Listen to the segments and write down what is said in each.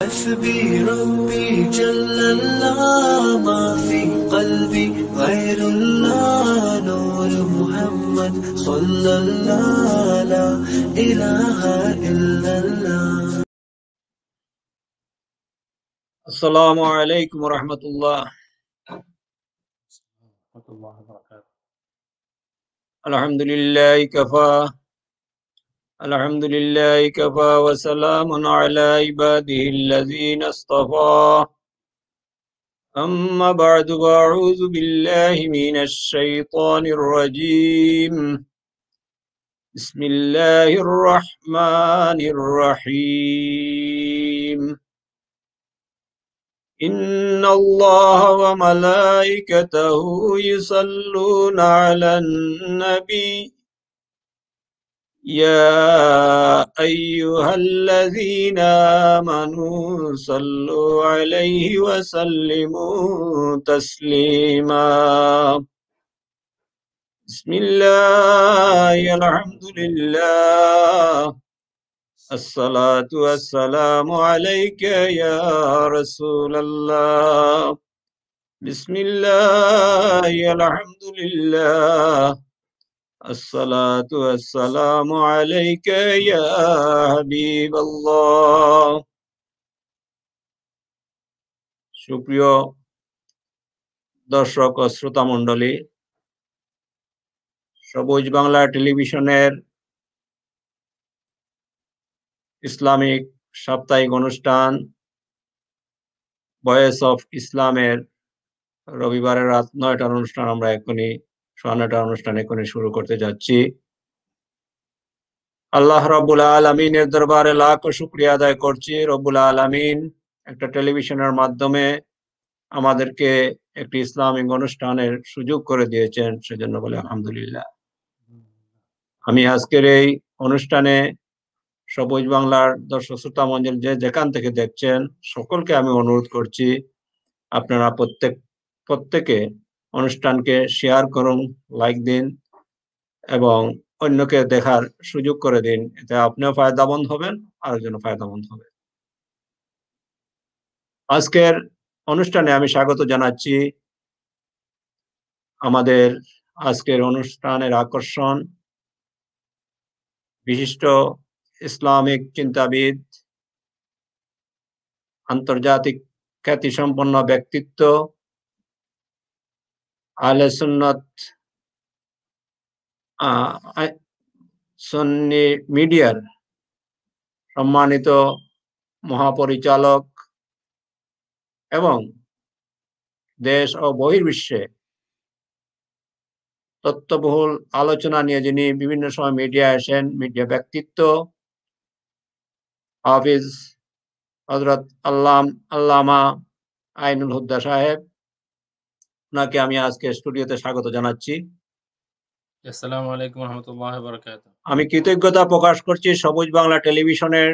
حسبي ربي جل الله ما في قلبي غير الله نور محمد صلى الله لا إله إلا الله. السلام عليكم ورحمة الله. الحمد لله كفى الحمد لله كفى وسلام على عباده الذين اصطفى. أما بعد فأعوذ بالله من الشيطان الرجيم. بسم الله الرحمن الرحيم. إن الله وملائكته يصلون على النبي يا أيها الذين آمنوا صلوا عليه وسلموا تسليما. بسم الله الحمد لله الصلاة والسلام عليك يا رسول الله. بسم الله الحمد لله الصلاة والسلام عليك يا حبيب الله. সুপ্রিয় দর্শক ও শ্রোতা মণ্ডলী, সবুজ বাংলা টেলিভিশনের ইসলামিক সাপ্তাহিক অনুষ্ঠান ভয়েস অফ ইসলামের রবিবারের রাত 9টার অনুষ্ঠান আমরা এখনই 9:15 অনুষ্ঠান এখনই শুরু করতে যাচ্ছি। আল্লাহ রাব্বুল আলামিনের দরবারে লাখ শুকরিয়া আদায় করছি। রব্বুল আলামিন একটা টেলিভিশনের মাধ্যমে আমাদেরকে একটি ইসলামিক অনুষ্ঠানের সুযোগ করে দিয়েছেন, সেজন্য বলে আলহামদুলিল্লাহ। আমি আজকের এই অনুষ্ঠানে সবুজ বাংলার দর্শক শ্রোতা মণ্ডলী যে যেখান থেকে দেখছেন সকলকে আমি অনুরোধ করছি, আপনারা প্রত্যেকে অনুষ্ঠানকে শেয়ার করুন, লাইক দিন এবং অন্যকে দেখার সুযোগ করে দিন। এতে আপনিও ফায়দামন্দ হবেন, আরেকজনও ফায়দামন্দ হবে। আজকের অনুষ্ঠানে আমি স্বাগত জানাচ্ছি। আমাদের আজকের অনুষ্ঠানের আকর্ষণ বিশিষ্ট ইসলামিক চিন্তাবিদ, আন্তর্জাতিক খ্যাতিসম্পন্ন ব্যক্তিত্ব, আহলে সুন্নাত সুন্নি মিডিয়ার সম্মানিত মহাপরিচালক এবং দেশ ও বহির্বিশ্বে তথ্যবহুল আলোচনা নিয়ে যিনি বিভিন্ন সময় মিডিয়া আসেন, মিডিয়া ব্যক্তিত্ব হাফিজ হযরত আল্লামা আইনুল হুদা সাহেব, ওনাকে আমি আজকে স্টুডিওতে স্বাগত জানাচ্ছি। আসসালামু আলাইকুম ওয়া রাহমাতুল্লাহি ওয়া বারাকাতুহু। আমি কৃতজ্ঞতা প্রকাশ করছি সবুজ বাংলা টেলিভিশনের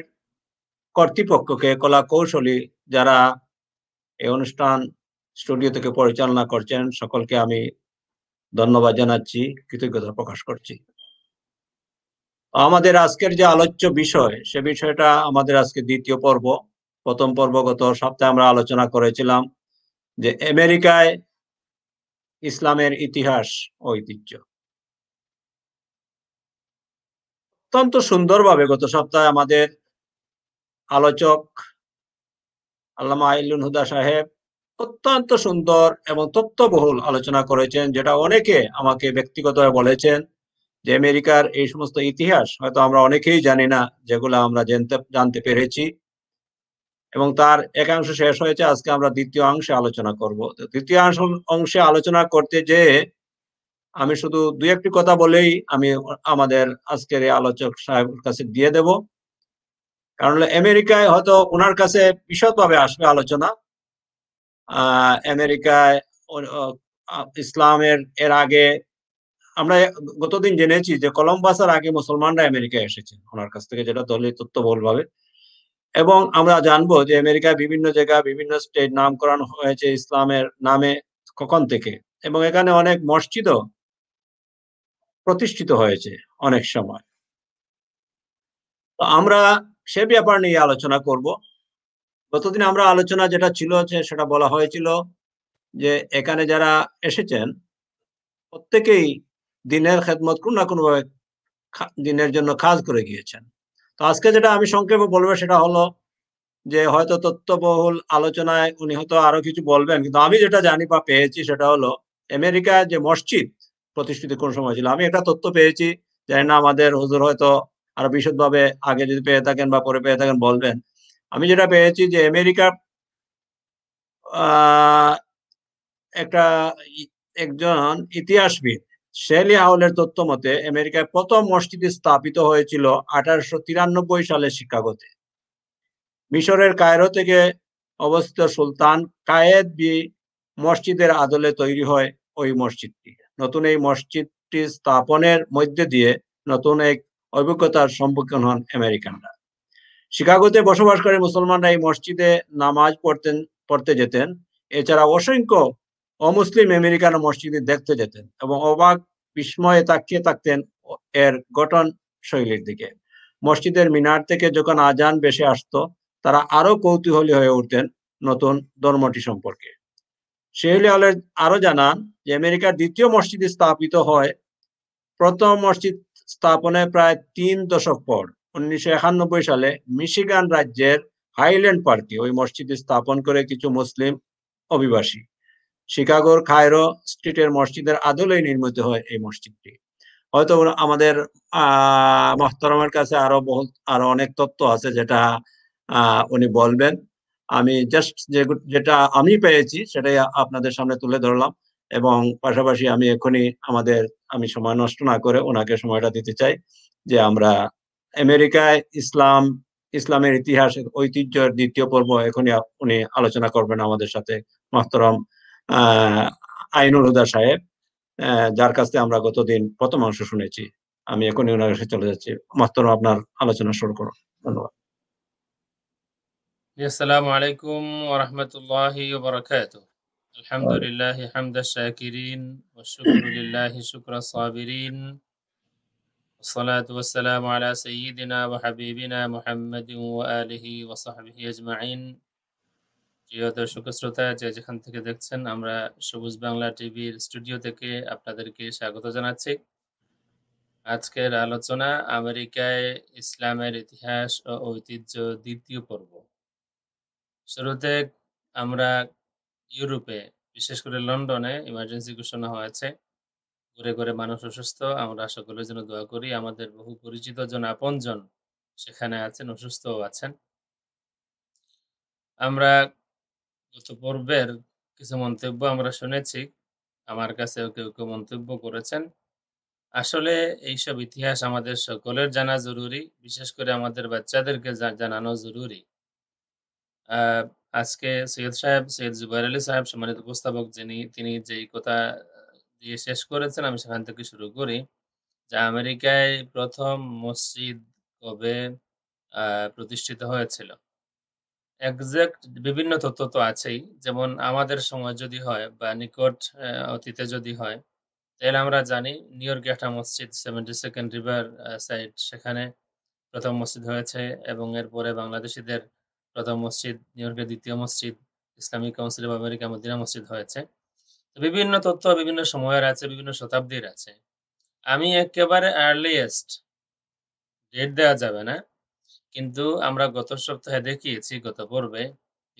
কর্তৃপক্ষকে, কলা কৌশলী যারা এই অনুষ্ঠান স্টুডিও থেকে পরিচালনা করছেন, সকলকে আমি ধন্যবাদ জানাচ্ছি, কৃতজ্ঞতা প্রকাশ করছি। আমাদের আজকের যে আলোচ্য বিষয়, সে বিষয়টা আমাদের আজকে দ্বিতীয় পর্ব। প্রথম পর্ব গত সপ্তাহে আমরা আলোচনা করেছিলাম যে আমেরিকায় ইসলামের ইতিহাস ও ঐতিহ্য। অত্যন্ত সুন্দরভাবে গত সপ্তাহে আমাদের আলোচক আল্লামা আইনুল হুদা সাহেব অত্যন্ত সুন্দর এবং তথ্যবহুল আলোচনা করেছেন, যেটা অনেকে আমাকে ব্যক্তিগতভাবে বলেছেন যে আমেরিকার এই সমস্ত ইতিহাস হয়তো আমরা অনেকেই জানি না, যেগুলো আমরা জানতে পেরেছি। এবং তার একাংশ শেষ হয়েছে, আজকে আমরা দ্বিতীয় অংশে আলোচনা করব। দ্বিতীয় অংশে আলোচনা করতে যেয়ে আমি শুধু দুই একটি কথা বলেই আমি আমাদের আজকের এই আলোচক সাহেবের কাছে দিয়ে দেব, কারণ আমেরিকায় হয়তো ওনার কাছে বিশদভাবে আসবে আলোচনা। আমেরিকায় ইসলামের এর আগে আমরা গতদিন জেনেছি যে কলম্বাসের আগে মুসলমানরা আমেরিকায় এসেছেন ওনার কাছ থেকে, যেটা দলীয় তথ্যবহুল ভাবে। এবং আমরা জানবো যে আমেরিকায় বিভিন্ন জায়গায় বিভিন্ন স্টেট নামকরণ হয়েছে ইসলামের নামে কখন থেকে, এবং এখানে অনেক মসজিদও প্রতিষ্ঠিত হয়েছে অনেক সময়। তো আমরা সে ব্যাপার নিয়ে আলোচনা করব। গতদিন আমরা আলোচনা যেটা ছিল সেটা বলা হয়েছিল যে এখানে যারা এসেছেন প্রত্যেকেই দিনের খেদমত কোনো না কোনোভাবে দিনের জন্য কাজ করে গিয়েছেন। তো আজকে যেটা আমি সংক্ষেপে বলবো সেটা হলো যে হয়তো তথ্যবহুল আলোচনায় উনি হয়তো আরো কিছু বলবেন, কিন্তু আমি যেটা জানি বা পেয়েছি সেটা হলো আমেরিকায় যে মসজিদ প্রতিষ্ঠিত কোন সময় ছিল, আমি একটা তথ্য পেয়েছি, জানি না আমাদের হুজুর হয়তো আরো বিশদভাবে আগে যদি পেয়ে থাকেন বা পরে পেয়ে থাকেন বলবেন। আমি যেটা পেয়েছি যে আমেরিকার একটা একজন ইতিহাসবিদ শেলি হাউলের তথ্য মতে আমেরিকায় প্রথম মসজিদ স্থাপিত হয়েছিল 1893 সালে শিকাগোতে। মিশরের কায়রো থেকে অবস্থিত সুলতান কায়েদ বি মসজিদের আদলে তৈরি হয় ওই মসজিদটি। নতুন এই মসজিদটি স্থাপনের মধ্যে দিয়ে নতুন এক অভিজ্ঞতার সম্মুখীন হন আমেরিকানরা। শিকাগোতে বসবাসকারী মুসলমানরা এই মসজিদে নামাজ পড়তে যেতেন। এছাড়া অসংখ্য অমুসলিম আমেরিকান মসজিদে দেখতে যেতেন এবং অবাক বিস্ময়ে তাকিয়ে থাকতেন এর গঠন শৈলীর দিকে। মসজিদের মিনার থেকে যখন আজান ভেসে আসতো, তারা আরো কৌতূহলী হয়ে উঠতেন নতুন ধর্মটি সম্পর্কে। শেহলি আলের আরো জানান যে আমেরিকার দ্বিতীয় মসজিদ স্থাপিত হয় প্রথম মসজিদ স্থাপনের প্রায় 3 দশক পর 1991 সালে মিশিগান রাজ্যের হাইল্যান্ড পার্কে ওই মসজিদ স্থাপন করে কিছু মুসলিম অভিবাসী। শিকাগোর কায়রো স্ট্রিটের মসজিদের আদলেই নির্মিত হয় এই মসজিদটি। হয়তো আমাদের মোহতারামের কাছে আরো অনেক তথ্য আছে যেটা উনি বলবেন। আমি জাস্ট যেটা আমি পেয়েছি সেটাই আপনাদের সামনে তুলে ধরলাম, এবং পাশাপাশি আমি এখনই আমি সময় নষ্ট না করে ওনাকে সময়টা দিতে চাই যে আমরা আমেরিকায় ইসলামের ইতিহাসের ঐতিহ্যের দ্বিতীয় পর্ব এখনই উনি আলোচনা করবেন আমাদের সাথে, মোহতারাম আইনুল হুদা সাহেব, যার কাছ থেকে আমরা গতদিন প্রথম অংশ শুনেছি। আমি এখনই ওনার কাছে চলে যাচ্ছি। মোহতারাম, আপনার আলোচনা শুরু করুন। ধন্যবাদ। আসসালামু আলাইকুম ওয়া রাহমাতুল্লাহি ওয়া বারাকাতুহু। আলহামদুলিল্লাহি হামদাশ শাকিরিন ওয়া শুকরু লিল্লাহি শুকরাস সাবিরিন। والصلاة والسلام على سيدنا وحبيبنا محمد وآله وصحبه أجمعين। প্রিয় দর্শক শ্রোতা, যেখান থেকে দেখছেন, আমরা সবুজ বাংলা টিভির স্টুডিও থেকে আপনাদেরকে স্বাগত জানাচ্ছি। আজকের আলোচনা আমেরিকায় ইসলামের ইতিহাস ও ঐতিহ্য দ্বিতীয় পর্ব। শুরুতে আমরা ইউরোপে, বিশেষ করে লন্ডনে ইমার্জেন্সি ঘোষণা হয়েছে। ঘুরে ঘুরে মানুষ অসুস্থ। আমরা সকলের জন্য দোয়া করি। আমাদের বহু পরিচিত জন, আপনজন সেখানে আছেন, অসুস্থও আছেন। আমরা গত পর্বের কিছু মন্তব্য আমরা শুনেছি। আমার কাছেও কেউ মন্তব্য করেছেন। আসলে এইসব ইতিহাস আমাদের সকলের জানা জরুরি। বিশেষ করে আমাদের বাচ্চাদেরকে জানানো জরুরি। আ আজকে সৈয়দ জুবায়ের আলী সাহেব, সম্মানিত উপস্থাপক, তিনি যেই কথা দিয়ে শেষ করেছেন, আমি সেখান থেকে শুরু করি। যে আমেরিকায় প্রথম মসজিদ কবে আ প্রতিষ্ঠিত হয়েছিল? এক্সাক্ট বিভিন্ন তথ্য তো আছেই। যেমন আমাদের সময় যদি হয় বা নিকট অতীতে যদি হয়, তাহলে আমরা জানি নিউ ইয়র্কে একটা মসজিদ 72nd রিভার সাইড, সেখানে প্রথম মসজিদ হয়েছে এবং এরপরে বাংলাদেশীদের প্রথম মসজিদ, নিউ ইয়র্কের দ্বিতীয় মসজিদ, Islamic council of America Medina মসজিদ হয়েছে। তো বিভিন্ন তথ্য বিভিন্ন সময়ের আছে, বিভিন্ন শতাব্দীর আছে। আমি একেবারে আর্লিয়েস্ট ডেট দেওয়া যাবে না। কিন্তু আমরা গত সপ্তাহে দেখিয়েছি, গত পর্বে,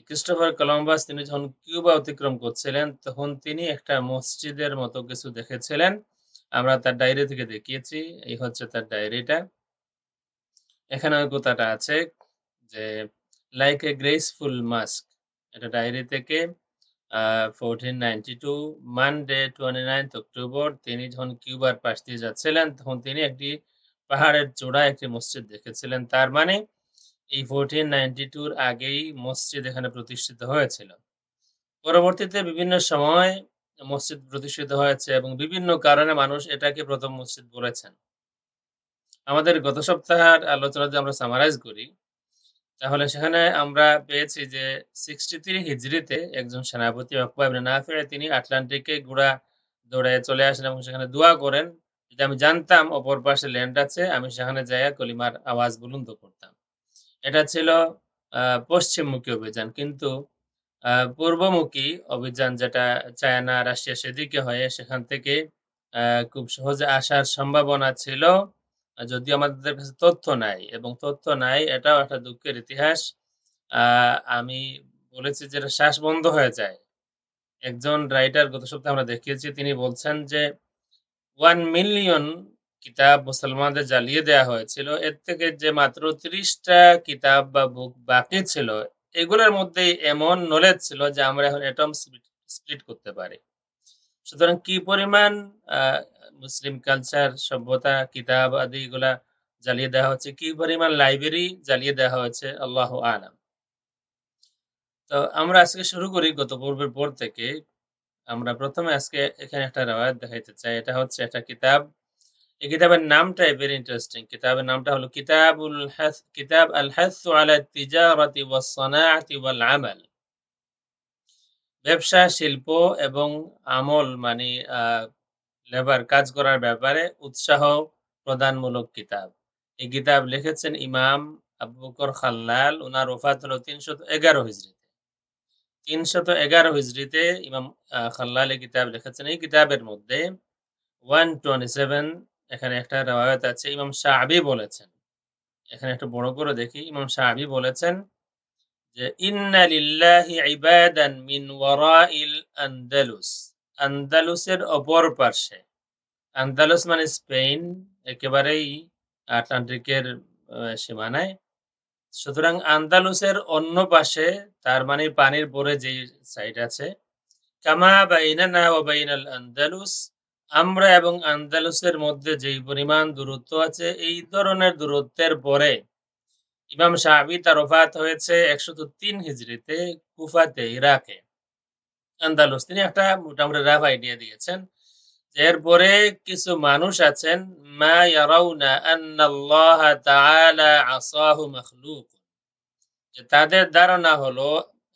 ক্রিস্টোফার কলম্বাস তিনি যখন কিউবা অতিক্রম করছিলেন, তখন তিনি একটা মসজিদের মতো কিছু দেখেছিলেন। আমরা তার ডায়েরি থেকে দেখিয়েছি। এই হচ্ছে তার ডায়েরিটা। এখানে ওই কথাটা আছে যে লাইক এ গ্রেসফুল মাস্ক। এটা ডায়েরি থেকে 1492 মানডে 29th অক্টোবর তিনি যখন কিউবার পাশ দিয়ে যাচ্ছিলেন, তখন তিনি একটি পাহাড়ের চূড়ায় একটি মসজিদ দেখেছিলেন। তার মানে এই 1492 র আগেই মসজিদ এখানে প্রতিষ্ঠিত হয়েছিল। পরবর্তীতে বিভিন্ন সময় মসজিদ প্রতিষ্ঠিত হয়েছে এবং বিভিন্ন কারণে মানুষ এটাকে প্রথম মসজিদ বলেছেন। আমাদের গত সপ্তাহের আলোচনা যদি আমরা সামারাইজ করি, তাহলে সেখানে আমরা পেয়েছি যে 63 হিজরিতে একজন সেনাপতি উকবা ইবনে নাফি' তিনি আটলান্টিকে ঘোড়া দৌড়ে চলে আসেন এবং সেখানে দোয়া করেন, যদি আমি জানতাম অপর পাশে ল্যান্ড আছে, আমি সেখানে যাইয়া কলিমার আওয়াজ বুলন্দ করতাম। এটা ছিল পশ্চিমমুখী অভিযান, কিন্তু পূর্বমুখী অভিযান যেটা চায়না, রাশিয়া সেদিকে হয়ে সেখান থেকে খুব সহজে আসার সম্ভাবনা ছিল। যদিও আমাদের কাছে তথ্য নাই, এবং তথ্য নাই এটাও একটা দুঃখের ইতিহাস। আ আমি বলেছি যে এটা শ্বাস বন্ধ হয়ে যায়। একজন রাইটার গত সপ্তাহে আমরা দেখিয়েছি, তিনি বলছেন যে 1 মিলিয়ন কিতাব মুসলমানদের জ্বালিয়ে দেয়া হয়েছিল। এর থেকে যে মাত্র ৩০ টা কিতাব বা বুক বাকি ছিল, এগুলোর মধ্যেই এমন নলেজ ছিল যে আমরা এখন এটম স্প্লিট করতে পারি। সুতরাং কি পরিমাণ আ মুসলিম কালচার, সভ্যতা, কিতাব আদি এগুলা জ্বালিয়ে দেওয়া হচ্ছে, কি পরিমাণ লাইব্রেরি জ্বালিয়ে দেওয়া হয়েছে, আল্লাহু আ'লাম। তো আমরা আজকে শুরু করি গত পর্বের পর থেকে। আমরা ১ম এ আজকে এখানে একটা রেওয়ায়াত দেখাইতে চাই। এটা হচ্ছে একটা কিতাব। এই কিতাবের নামটাই ভেরি ইন্টারেস্টিং। কিতাবের নামটা হলো কিতাব আল হাসু আলা তিজারাতি ওয়াস সানাআতি ওয়াল আমাল। ব্যবসা, শিল্প এবং আমল, মানে আ লেবার, কাজ করার ব্যাপারে উৎসাহ প্রদানমূলক কিতাব। এই কিতাব লিখেছেন ইমাম আবু বকর খাল্লাল। উনার ওফাত হলো ৩১১ হিজরিতে। ৩১১ হিজরিতে ইমাম খাল্লাল এই কিতাব লিখেছেন। এই কিতাবের মধ্যে 127 এখানে একটা রিওয়ায়াত আছে। ইমাম শাআবী বলেছেন, এখানে একটু বড় করে দেখি। ইমাম শাআবী বলেছেন যে, ইন্না লিল্লাহি ইবাদান মিন ওয়ারাইল আন্দালুস। আন্দালুসের অপর পার্শ্বে, আন্দালুস মানে স্পেন, একেবারেই আটলান্টিকের সীমানায়। সুতরাং আন্দালুসের অন্য পাশে, তার মানে পানির পরে যেই সাইড আছে, কামা বাইনানা ওয়া বাইনাল আন্দালুস, আমরা এবং আন্দালুসের মধ্যে যেই পরিমাণ দূরত্ব আছে, এই ধরনের দূরত্বের পরে ইমাম শাআবী তার ওফাত হয়েছে ১০৩ হিজরিতে কুফাতে, ইরাকে। আন্দালুস, তিনি একটা মোটামুটি রাফ আইডিয়া দিয়েছেন। এরপরে কিছু মানুষ আছেন, মা ইয়ারাউনা আন্নাল্লাহ তাআলা আসাহু মাখলুক, যে তাদের ধারণা হলো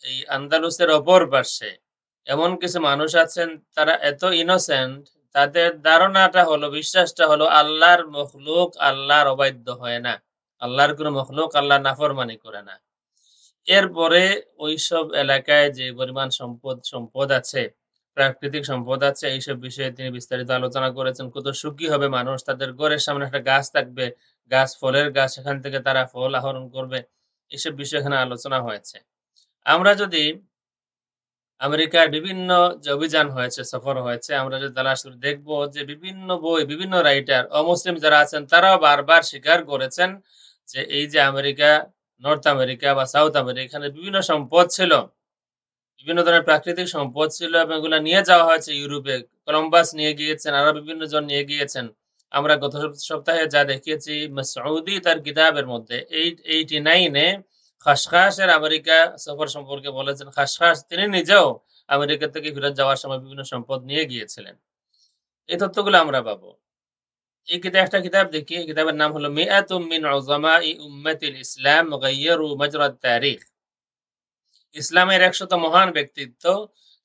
এই আন্দালুসের অপর পার্শ্বে এমন কিছু মানুষ আছেন, তারা এত ইনোসেন্ট, তাদের ধারণাটা হলো, বিশ্বাসটা হলো, আল্লাহর মখলুক আল্লাহর অবাধ্য হয় না, আল্লাহর কোনো মখলুক আল্লাহর নাফরমানি করে না। এরপরে ওইসব এলাকায় যে পরিমাণ সম্পদ আছে, প্রাকৃতিক সম্পদ আছে, এইসব বিষয়ে তিনি বিস্তারিত আলোচনা করেছেন। কত সুখী হবে মানুষ, তাদের ঘরের সামনে একটা গাছ থাকবে, গাছ, ফলের গাছ, সেখান থেকে তারা ফল আহরণ করবে। এসব বিষয় এখানে আলোচনা হয়েছে। আমরা যদি আমেরিকার বিভিন্ন যে অভিযান হয়েছে, সফর হয়েছে, আমরা যদি তালাশ করে দেখব যে বিভিন্ন বই, বিভিন্ন রাইটার, অমুসলিম যারা আছেন, তারাও বারবার স্বীকার করেছেন যে এই যে আমেরিকা, নর্থ আমেরিকা বা সাউথ আমেরিকা, এখানে বিভিন্ন সম্পদ ছিল, বিভিন্ন ধরনের প্রাকৃতিক সম্পদ ছিল, এবং এগুলো নিয়ে যাওয়া হয়েছে ইউরোপে। কলম্বাস নিয়ে গিয়েছেন, আরো বিভিন্ন জন নিয়ে গিয়েছেন। আমরা গত সপ্তাহে যা দেখিয়েছি, মাসউদি তার কিতাবের মধ্যে 889 এ খাসখাসের আমেরিকা সফর সম্পর্কে বলেছেন। খাসখাস তিনি নিজেও আমেরিকা থেকে ফেরত যাওয়ার সময় বিভিন্ন সম্পদ নিয়ে গিয়েছিলেন। এই তথ্যগুলো আমরা পাবো। এই একটা কিতাব দেখি। এই কিতাবের নাম হলো মিআতুম মিন উযামাই উম্মাতিল ইসলাম গায়্যারু মাজরাত তারিখ। ইসলামের ১০০ মহান ব্যক্তিত্ব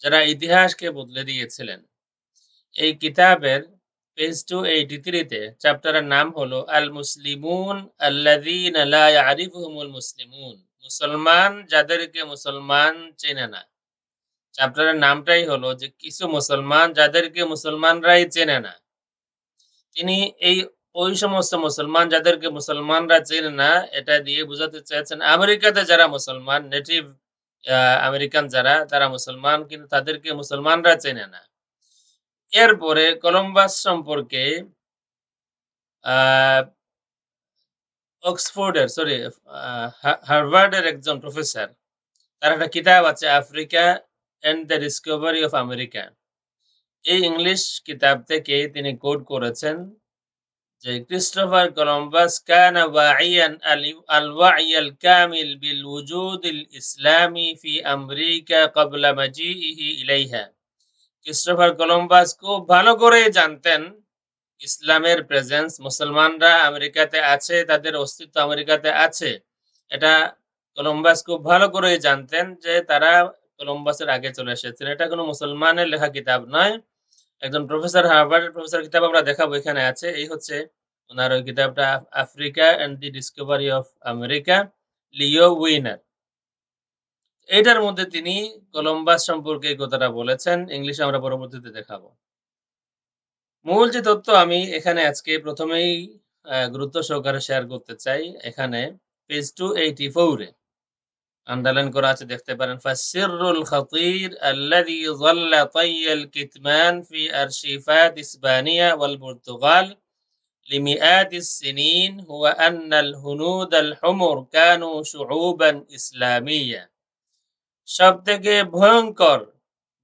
যারা ইতিহাসকে বদলে দিয়েছিলেন। এই কিতাবের পেজ 283 তে চ্যাপ্টারের নাম হলো আল মুসলিমুন আল্লাযীনা লা ইয়ারিফুহুমুল মুসলিমুন। মুসলমান যাদেরকে মুসলমান চেনে না। চ্যাপ্টারের নামটাই হলো যে কিছু মুসলমান যাদেরকে মুসলমানরাই চেনে না। তিনি ওই সমস্ত মুসলমান যাদেরকে মুসলমানরা চেনে না, এটা দিয়ে বোঝাতে চেয়েছেন আমেরিকাতে যারা মুসলমান, নেটিভ আমেরিকান যারা, তারা মুসলমান, কিন্তু তাদেরকে মুসলমানরা চেনে না। এরপরে কলম্বাস সম্পর্কে হার্ভার্ডের একজন প্রফেসর, তার একটা কিতাব আছে, Africa and the discovery of America. এই ইংলিশ কিতাব থেকে তিনি কোট করেছেন যে ক্রিস্টোফার কলম্বাস কানা ওয়াইয়ান আল ওয়াইয়াল কামিল বিল ওয়ুজুদিল ইসলামি ফি আমেরিকা ক্বাবলা মাজিইহি ইলাইহা। ক্রিস্টোফার কলম্বাস খুব ভালো করে জানতেন ইসলামের প্রেজেন্স, মুসলমানরা আমেরিকাতে আছে, তাদের অস্তিত্ব আমেরিকাতে আছে। এটা কলম্বাস খুব ভালো করে জানতেন যে তারা কলম্বাসের আগে চলে এসেছেন। এটা কোনো মুসলমানের লেখা কিতাব নয়, একজন প্রফেসর, হার্ভার্ডের প্রফেসর কিতাব আমরা দেখাবো, এখানে আছে। এই হচ্ছে ওনার ওই কিতাবটা, Africa and the discovery of America, Leo Wiener. এটার মধ্যে তিনি কলম্বাস সম্পর্কে এই কথাটা বলেছেন। ইংলিশে আমরা পরবর্তীতে দেখাবো। মূল যে তথ্য আমি এখানে আজকে প্রথমেই গুরুত্ব সহকারে শেয়ার করতে চাই। এখানে পেজ 284 এ আন্ডারলাইন করা আছে, দেখতে পারেন। ফাসসিরুল খাতির আল্লাযী যাল্লা তাইয়াল কিতমান ফি আরশিফাত ইসবানিয়া ওয়াল পর্তুগাল লিমিআত السنين هو أن الهنود الحمر كانوا شعوبا إسلامية। সবথেকে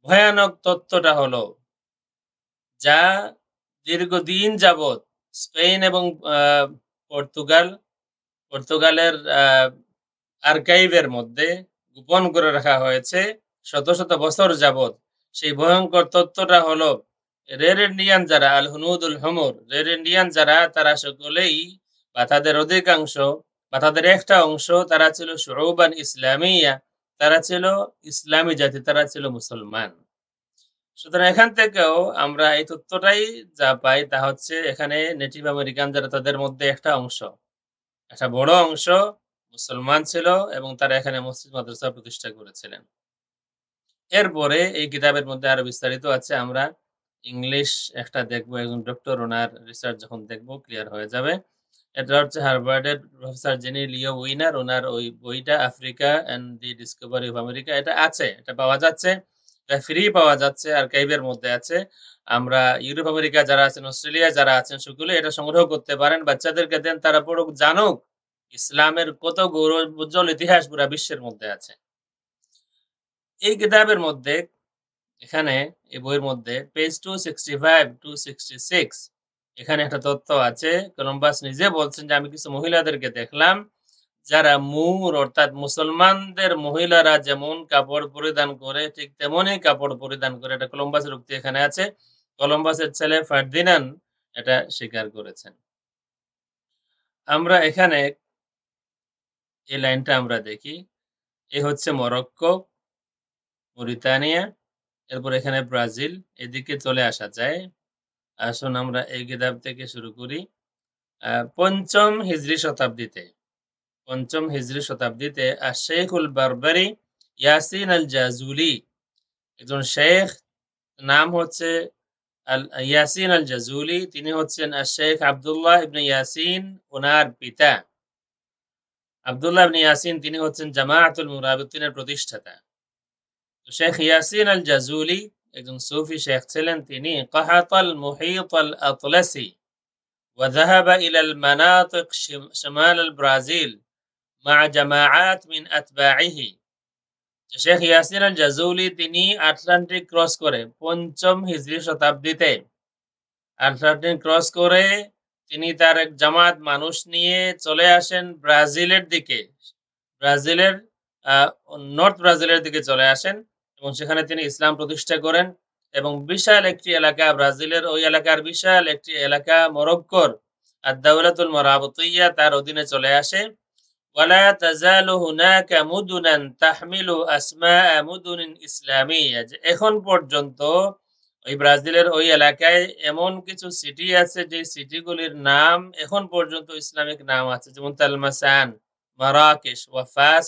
ভয়ানক তথ্যটা হলো, যা দীর্ঘদিন যাবৎ স্পেন এবং পর্তুগালের আর্কাইভের মধ্যে গোপন করে রাখা হয়েছে শত শত বছর যাবৎ। সেই ভয়ঙ্কর তথ্যটা হলো, রেড ইন্ডিয়ান যারা, আল হুনুদুল হুমর, রেড ইন্ডিয়ান যারা, তারা সকলেই বা তাদের অধিকাংশ বা তাদের একটা অংশ তারা ছিল শুউবান ইসলামিয়া, তারা ছিল ইসলামী জাতি, তারা ছিল মুসলমান। সুতরাং এখান থেকেও আমরা এই তথ্যটাই যা পাই তা হচ্ছে, এখানে নেটিভ আমেরিকান যারা, তাদের মধ্যে একটা অংশ, একটা বড় অংশ মুসলমান ছিল এবং তারা এখানে মসজিদ মাদ্রাসা প্রতিষ্ঠা করেছিলেন। এরপরে এই কিতাবের মধ্যে আরো বিস্তারিত আছে। আমরা ইংলিশ একটা দেখবো, একজন ডক্টর, ওনার রিসার্চ যখন দেখবো ক্লিয়ার হয়ে যাবে। এটা হচ্ছে হার্ভার্ডের প্রফেসর যিনি লিও উইনার, ওনার ওই বইটা Africa and the discovery of America, এটা আছে, এটা পাওয়া যাচ্ছে, এটা ফ্রি পাওয়া যাচ্ছে, আর্কাইভের মধ্যে আছে। আমরা ইউরোপ আমেরিকা যারা আছেন, অস্ট্রেলিয়া যারা আছেন, সকলে এটা সংগ্রহ করতে পারেন, বাচ্চাদেরকে দেন, তারা পড়ুক, জানুক ইসলামের কত গৌরবোজ্জ্বল ইতিহাস পুরা বিশ্বের মধ্যে আছে। এই কিতাবের মধ্যে, এখানে এই বইয়ের মধ্যে পেজ 265 266 এখানে একটা তথ্য আছে। কলম্বাস নিজে বলছেন যে, আমি কিছু মহিলাদেরকে দেখলাম যারা অর্থাৎ মুসলমানদের মহিলারা যেমন কাপড় পরিধান করে ঠিক তেমনই কাপড় পরিধান করে। এটা কলম্বাসের উক্তি এখানে আছে। কলম্বাসের ছেলে ফার্দিনান্দ এটা স্বীকার করেছেন। আমরা এখানে এই লাইনটা আমরা দেখি, এ হচ্ছে মরক্কো, মরিতানিয়া, এরপর এখানে ব্রাজিল, এদিকে চলে আসা যায়। আসুন আমরা এই কিতাব থেকে শুরু করি। পঞ্চম হিজরি শতাব্দীতে আশ-শাইখুল বারবারি ইয়াসিন আল জাজুলি, একজন শেখ, নাম হচ্ছে ইয়াসিন আল জাজুলি, তিনি হচ্ছেন শেখ আব্দুল্লাহ ইবনে ইয়াসিন, ওনার পিতা। আব্দুল্লাহ ইবনে ইয়াসিন তিনি হচ্ছেন জামাআতুল মুরাবিতিনের প্রতিষ্ঠাতা। শেখ ইয়াসিন আল জাজুলি একজন সুফি শেখ ছিলেন। তিনি কাহাতাল মুহিতাল আতলাসি ওয়া যাহাবা ইলাল মানাতিক শিমাল আল ব্রাজিল মা জামাআত মিন আতবাইহি। শেখ ইয়াসিন আল জাজুলি তিনি আটলান্টিক ক্রস করে পঞ্চম হিজরি শতাব্দীতে আটলান্টিক ক্রস করে তিনি তার এক জামাত মানুষ নিয়ে চলে আসেন ব্রাজিলের দিকে, ব্রাজিলের নর্থ ব্রাজিলের দিকে চলে আসেন এবং সেখানে তিনি ইসলাম প্রতিষ্ঠা করেন। এবং বিশাল একটি এলাকা, ব্রাজিলের ওই এলাকার বিশাল একটি এলাকা মরক্কোর আদ-দাওলাতুল মারাবুতিয়া তার অধীনে চলে আসে। ওয়ালা তাজালু হুনাকা মুদুনান তাহমিলু আসমাআ মুদুনিন ইসলামিয়া, যে এখন পর্যন্ত ওই ব্রাজিলের ওই এলাকায় এমন কিছু সিটি আছে যে সিটিগুলির নাম এখন পর্যন্ত ইসলামিক নাম আছে, যেমন তালমাসান, মারাকেশ, ওয়া ফাস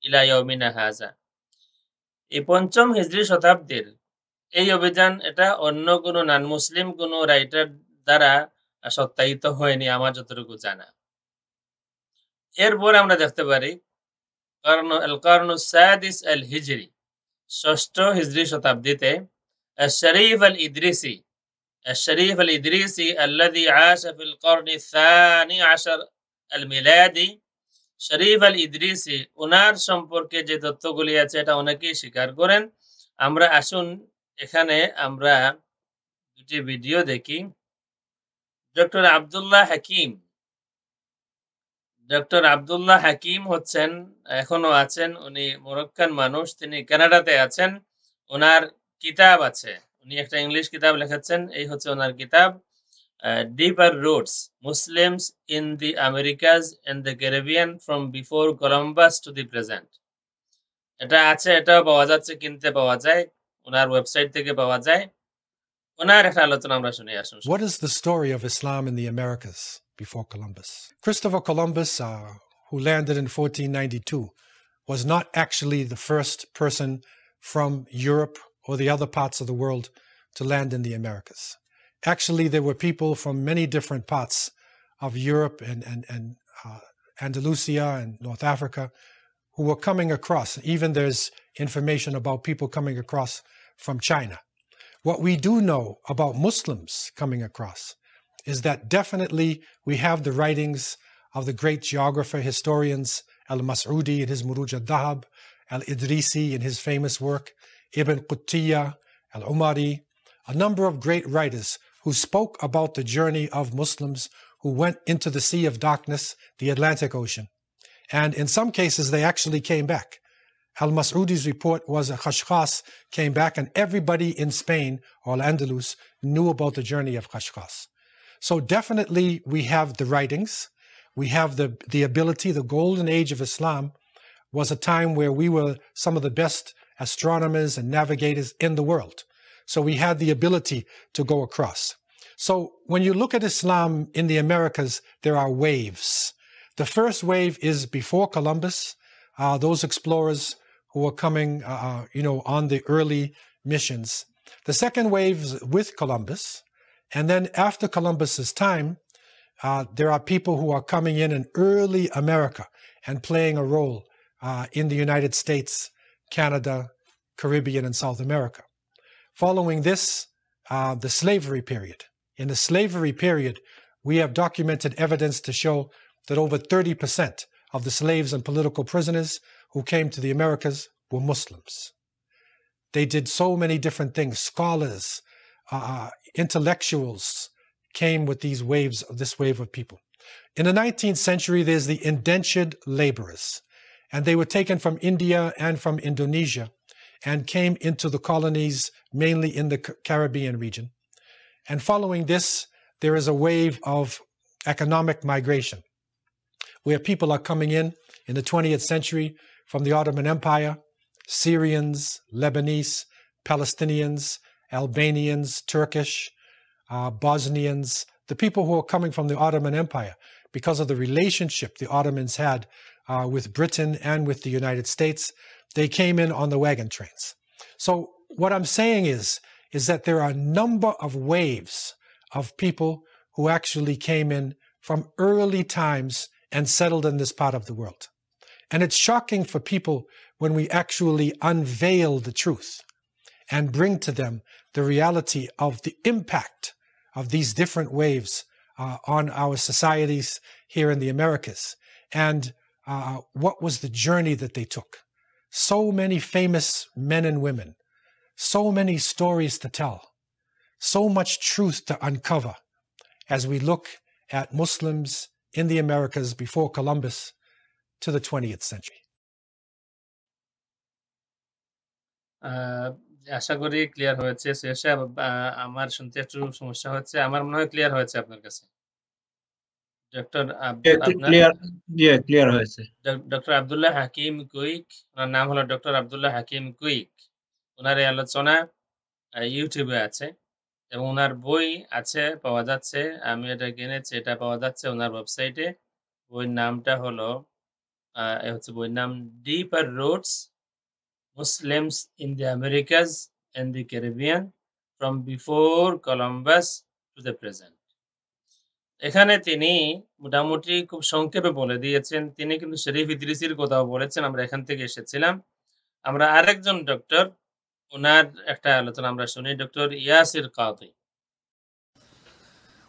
ইলা ইয়াউমিনা হাযা। এই পঞ্চম হিজরি শতাব্দীর এই অভিযান, এটা অন্য কোনো নন মুসলিম কোনো রাইটার দ্বারা সত্যায়িত হয়নি আমার যতটুকু জানা। এরপর আমরা দেখতে পারি কারনুস সাদিস আল হিজরি, ষষ্ঠ হিজরি শতাব্দীতে الشريف الإدريسي الذي عاش في القرن الثاني عشر الميلادي। শরীফ আল ইদ্রিসি, ওনার সম্পর্কে যে তথ্যগুলি আছে এটা অনেকেই স্বীকার করেন। আমরা আসুন এখানে আমরা দুটি ভিডিও দেখি। ডক্টর আব্দুল্লাহ হাকিম হচ্ছেন, এখনো আছেন, উনি মরক্কান মানুষ, তিনি কানাডাতে আছেন। ওনার কিতাব আছে, উনি একটা ইংলিশ কিতাব লিখেছেন, এই হচ্ছে ওনার কিতাব, deeper roots Muslims in the Americas and the Caribbean from before Columbus to the present. এটা আছে, এটাও পাওয়া যাচ্ছে, কিনতে পাওয়া যায়, ওনার ওয়েবসাইট থেকে পাওয়া যায়। ওনার একটা আলোচনা আমরা শুনে আসুন। What is the story of Islam in the Americas before Columbus? Christopher Columbus, who landed in 1492, was not actually the first person from Europe or the other parts of the world to land in the Americas. Actually, there were people from many different parts of Europe and Andalusia and North Africa who were coming across. Even there's information about people coming across from China. What we do know about Muslims coming across is that definitely we have the writings of the great geographer, historians, Al-Mas'udi in his Muruj al-Dahab, Al-Idrisi in his famous work, Ibn Qutiyya, Al-Umari, a number of great writers who spoke about the journey of Muslims who went into the Sea of Darkness, the Atlantic Ocean. And in some cases, they actually came back. Al-Mas'udi's report was that Kashkas came back and everybody in Spain or Al-Andalus knew about the journey of Kashkas. So definitely we have the writings, we have the ability. The golden age of Islam was a time where we were some of the best astronomers and navigators in the world. So we had the ability to go across. So when you look at Islam in the Americas, there are waves. The first wave is before Columbus, those explorers who were coming, on the early missions. The second wave is with Columbus. And then after Columbus's time, there are people who are coming in early America and playing a role in the United States, Canada, Caribbean, and South America. Following this, the slavery period. In the slavery period, we have documented evidence to show that over 30% of the slaves and political prisoners who came to the Americas were Muslims. They did so many different things. Scholars, intellectuals came with these waves, this wave of people. In the 19th century, there's the indentured laborers, and they were taken from India and from Indonesia and came into the colonies, mainly in the Caribbean region. And following this, there is a wave of economic migration, where people are coming in the 20th century from the Ottoman Empire, Syrians, Lebanese, Palestinians, Albanians, Turkish, Bosnians, the people who are coming from the Ottoman Empire because of the relationship the Ottomans had with Britain and with the United States. They came in on the wagon trains. So what I'm saying is that there are a number of waves of people who actually came in from early times and settled in this part of the world. And it's shocking for people when we actually unveil the truth and bring to them the reality of the impact of these different waves on our societies here in the Americas, and what was the journey that they took. So many famous men and women, so many stories to tell, so much truth to uncover as we look at Muslims in the Americas before Columbus to the 20th century. আশা করি clear হয়েছে। শেষে আমার শুনতে একটু সমস্যা হচ্ছে। আমার মনে হয় ক্লিয়ার হয়েছে আপনার কাছে। ডক্টর ক্লিয়ার হয়েছে। ডক্টর আব্দুল্লাহ হাকিম কুইক, ওনার নাম হলো ডক্টর আব্দুল্লাহ হাকিম কুইক। ওনার এই আলোচনা ইউটিউবে আছে এবং ওনার বই আছে, পাওয়া যাচ্ছে। আমি এটা কিনেছি, এটা পাওয়া যাচ্ছে ওনার ওয়েবসাইটে। বইয়ের নামটা হলো বইয়ের নাম ডিপার roots Muslims in the Americas and the Caribbean from before Columbus to the present. এখানে তিনি মোটামুটি খুব সংক্ষেপে বলে দিয়েছেন। তিনি কিন্তু শরীফ ইদ্রিসির কথাও বলেছেন। আমরা এখান থেকে এসেছিলাম। আমরা আরেকজন ডক্টর, ওনার একটা আলোচনা আমরা শুনি, doctor Yasir Qadhi.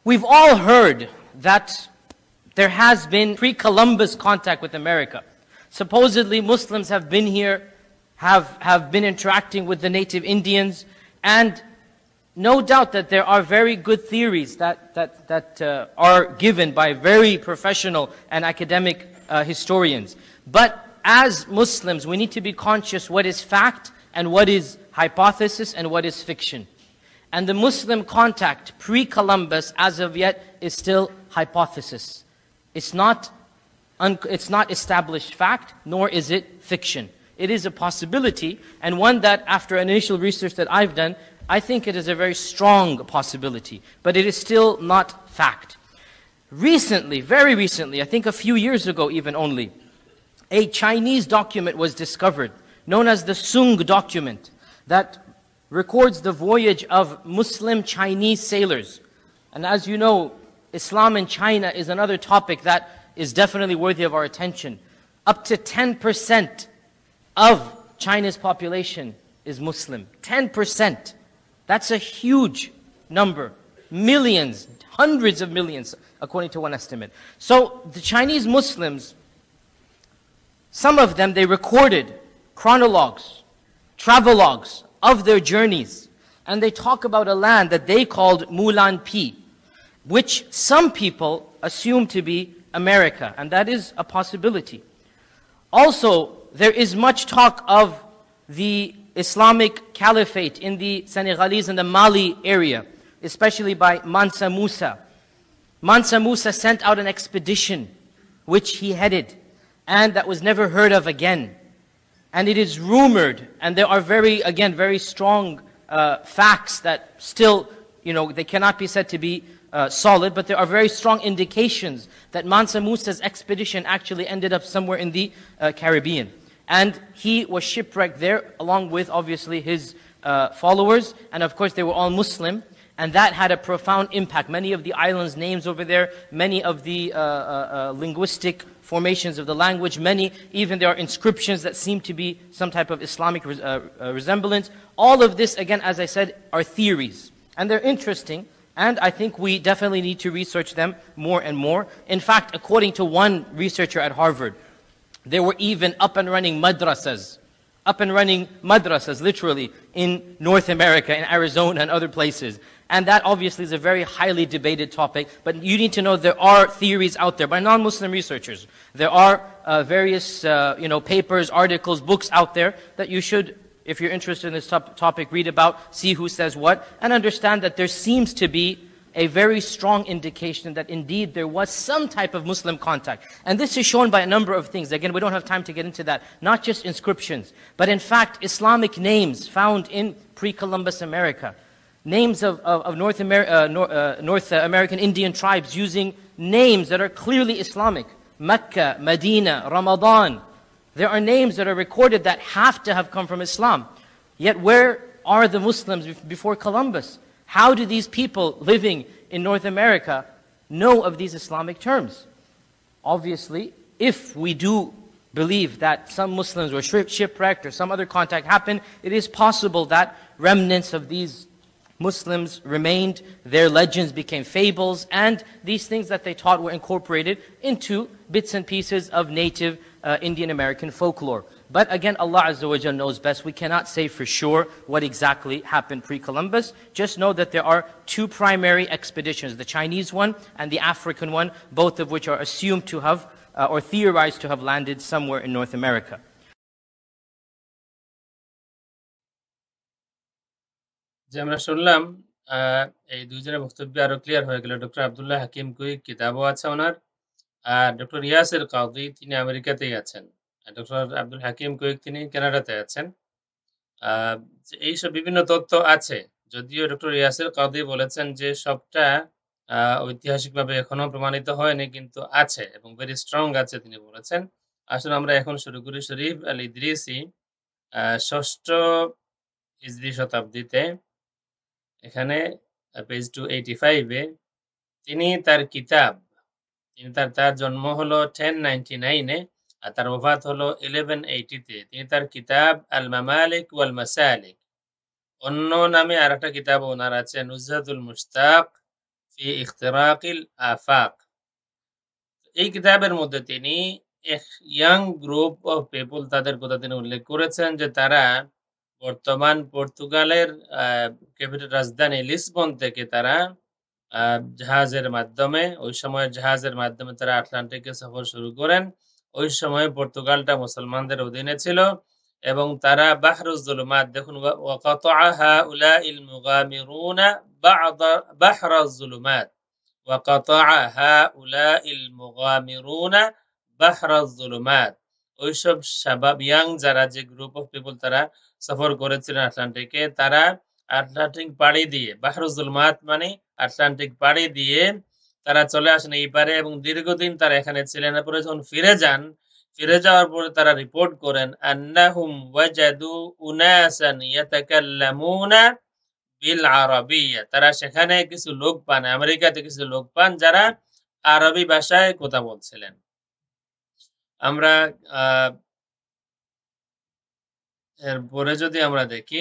We've all heard that there has been pre-Columbus contact with America. Supposedly Muslims have been here, have been interacting with the native Indians, and no doubt that there are very good theories that are given by very professional and academic historians. But as Muslims, we need to be conscious what is fact and what is hypothesis and what is fiction. And the Muslim contact pre-Columbus as of yet is still hypothesis. It's not established fact, nor is it fiction. It is a possibility, and one that after initial research that I've done, I think it is a very strong possibility, but it is still not fact. Recently, very recently, I think a few years ago even only, a Chinese document was discovered, known as the Sung document, that records the voyage of Muslim Chinese sailors. And as you know, Islam in China is another topic that is definitely worthy of our attention. Up to 10% of China's population is Muslim. 10%. That's a huge number. Millions, hundreds of millions, according to one estimate. So the Chinese Muslims, some of them, they recorded chronologues, travelogues of their journeys. And they talk about a land that they called Mulan Pi, which some people assume to be America. And that is a possibility. Also, there is much talk of the Islamic Caliphate in the Senegalese and the Mali area, especially by Mansa Musa. Mansa Musa sent out an expedition which he headed, and that was never heard of again. And it is rumored, and there are very strong facts that still, they cannot be said to be solid, but there are very strong indications that Mansa Musa's expedition actually ended up somewhere in the Caribbean. And he was shipwrecked there, along with, obviously, his followers. And of course, they were all Muslim. And that had a profound impact. Many of the islands' names over there, many of the linguistic formations of the language, even there are inscriptions that seem to be some type of Islamic resemblance. All of this, again, as I said, are theories. And they're interesting. And I think we definitely need to research them more and more. In fact, according to one researcher at Harvard, there were even up and running madrasas, literally, in North America, in Arizona and other places. And that obviously is a very highly debated topic. But you need to know there are theories out there by non-Muslim researchers. There are various papers, articles, books out there that you should, if you're interested in this topic, read about, see who says what, and understand that there seems to be a very strong indication that indeed there was some type of Muslim contact. And this is shown by a number of things. Again, we don't have time to get into that. Not just inscriptions, but in fact, Islamic names found in pre-Columbus America. Names of North American Indian tribes using names that are clearly Islamic. Mecca, Medina, Ramadan. There are names that are recorded that have to have come from Islam. Yet where are the Muslims before Columbus? How do these people living in North America know of these Islamic terms? Obviously, if we do believe that some Muslims were shipwrecked or some other contact happened, it is possible that remnants of these Muslims remained, their legends became fables, and these things that they taught were incorporated into bits and pieces of native Indian American folklore. But again, Allah Azza wa Jal knows best. We cannot say for sure what exactly happened pre-Columbus. Just know that there are two primary expeditions, the Chinese one and the African one, both of which are assumed to have, or theorized to have landed somewhere in North America. যে আমরা শুনলাম এই দুইজনের বক্তব্য আরো clear হয়ে গেল। Doctor Abdullah হাকিম quick কিতাবও আছে ওনার, আর ডক্টর ইয়াসির কাদি তিনি আমেরিকাতেই আছেন, ডক্টর আব্দুল হাকিম কুইক তিনি কানাডাতে আছেন। এইসব বিভিন্ন তথ্য আছে, যদিও ডক্টর ইয়াসির কাদি বলেছেন যে সবটা ঐতিহাসিকভাবে এখনো প্রমাণিত হয়নি, কিন্তু আছে এবং ভেরি স্ট্রং আছে তিনি বলেছেন। আসলে আমরা এখন শুরু করি শরীফ আল ইদ্রিসি ৬ষ্ঠ হিজরি শতাব্দীতে, এখানে পেজ 285-এ তিনি তার কিতাব, তার জন্ম হলো 1099-এ আর তার ওফাত হলো 1180-তে। তিনি তার কিতাব আল মামালিক ওয়াল মাসালিক, অন্য নামে আরেকটা কিতাব ওনার আছে নুজহাতুল মুশতাক ফি ইখতিরাকিল আফাক। এই কিতাবের মধ্যে তিনি ইয়াং গ্রুপ অফ পিপল, তাদের কথা তিনি উল্লেখ করেছেন যে তারা বর্তমান পর্তুগালের ক্যাপিটাল রাজধানী লিসবন থেকে তারা জাহাজের মাধ্যমে, ওই সময় জাহাজের মাধ্যমে তারা আটলান্টিকে সফর শুরু করেন। ওই সময় পর্তুগালটা মুসলমানদের অধীনে ছিল এবং তারা বাহরুজ জুলুমাত, দেখুন ওয়াকাতাআ হাউলাইল মুগামিরুনা বাহরাজ জুলুমাত, ওয়াকাতাআ হাউলাইল মুগামিরুনা বাহরাজ জুলুমাত। ওইসব শাবাব ইয়াং যারা, যে গ্রুপ অফ পিপল তারা সফর করেছিলেন আটলান্টিকে, তারা আটলান্টিক পাড়ি দিয়ে, বাহরুজ জুলুমাত মানে আটলান্টিক পাড়ি দিয়ে তারা চলে আসেন এই পারে এবং দীর্ঘদিন তারা এখানে ছিলেন। পরে যখন ফিরে যান, ফিরে যাওয়ার পরে তারা রিপোর্ট করেন আন্নাহুম ওয়াজাদু উনাসান ইয়াতাকাল্লামুনা বিল আরাবিয়্যা, তারা সেখানে কিছু লোক পান, আমেরিকাতে কিছু লোক পান যারা আরবি ভাষায় কথা বলছিলেন। আমরা এরপরে যদি আমরা দেখি,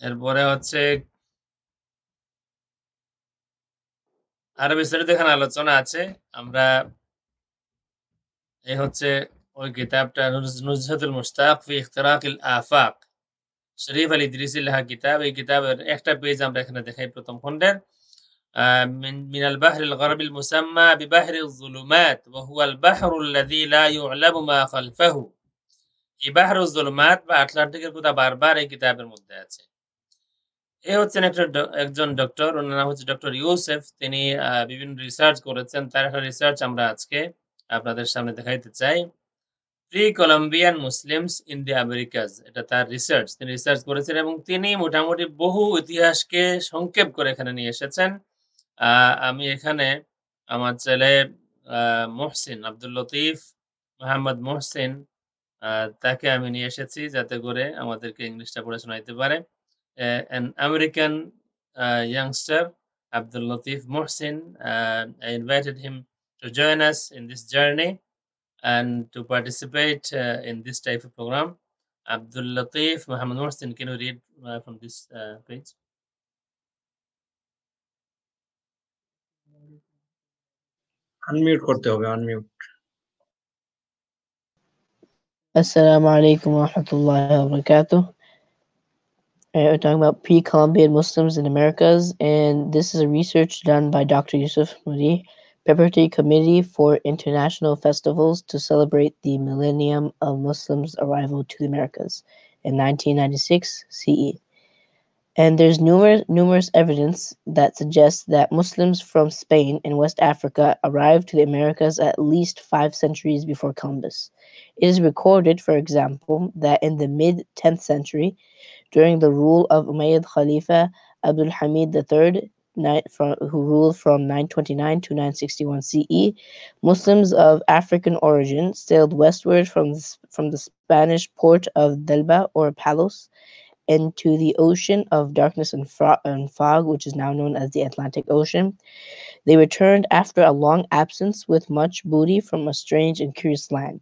এরপরে হচ্ছে আরো বিস্তারিত এখানে আলোচনা আছে। আমরা এই হচ্ছে ওই কিতাবটা নুজহাতুল মুশতাক ফি ইখতিরাকিল আফাক, শরীফ আল ইদরিসি লেখা কিতাব। এই কিতাবের একটা পেজ আমরা এখানে দেখাই প্রথম খণ্ডের। মিনাল বাহরিল গরবিল মুসাম্মা বিবাহরিল যুলুমাত ওয়া হুয়াল বাহরুল্লাযী লা ইউ'লামু মা খালফাহু। এই বাহরুল যুলুমাত বা আটলান্টিকের কথা বারবার এই কিতাবের মধ্যে আছে। এ হচ্ছেন একজন ডক্টর, ওনার নাম হচ্ছে ডক্টর ইউসেফ। তিনি বিভিন্ন রিসার্চ করেছেন। তার একটা রিসার্চ আমরা আজকে আপনাদের সামনে দেখাইতে চাই। Pre Columbian Muslims in the Americas, এটা তার রিসার্চ। তিনি রিসার্চ করেছেন এবং তিনি মোটামুটি বহু ইতিহাসকে সংক্ষেপ করে এখানে নিয়ে এসেছেন। আমি এখানে আমার ছেলে মুহসিন, আব্দুল লতিফ মোহাম্মদ মুহসিন, তাকে আমি নিয়ে এসেছি যাতে করে আমাদেরকে ইংলিশটা পড়ে শোনাইতে পারে। An American youngster, Abdul Latif Mohsin. I invited him to join us in this journey and to participate in this type of program. Abdul Latif Muhammad Mohsin, can you read from this page? Unmute করতে হবে, unmute. Assalamu alaikum wa rahmatullahi wa barakatuh. We're talking about pre-Columbian Muslims in Americas, and this is a research done by Dr. Yusuf Mudi, Preparatory Committee for International Festivals to celebrate the millennium of Muslims' arrival to the Americas in 1996 CE. And there's numerous evidence that suggests that Muslims from Spain and West Africa arrived to the Americas at least 5 centuries before Columbus. It is recorded, for example, that in the mid-10th century, during the rule of Umayyad Khalifa Abdul Hamid III, who ruled from 929 to 961 CE, Muslims of African origin sailed westward from the Spanish port of Delba or Palos into the ocean of darkness and fog, which is now known as the Atlantic Ocean. They returned after a long absence with much booty from a strange and curious land.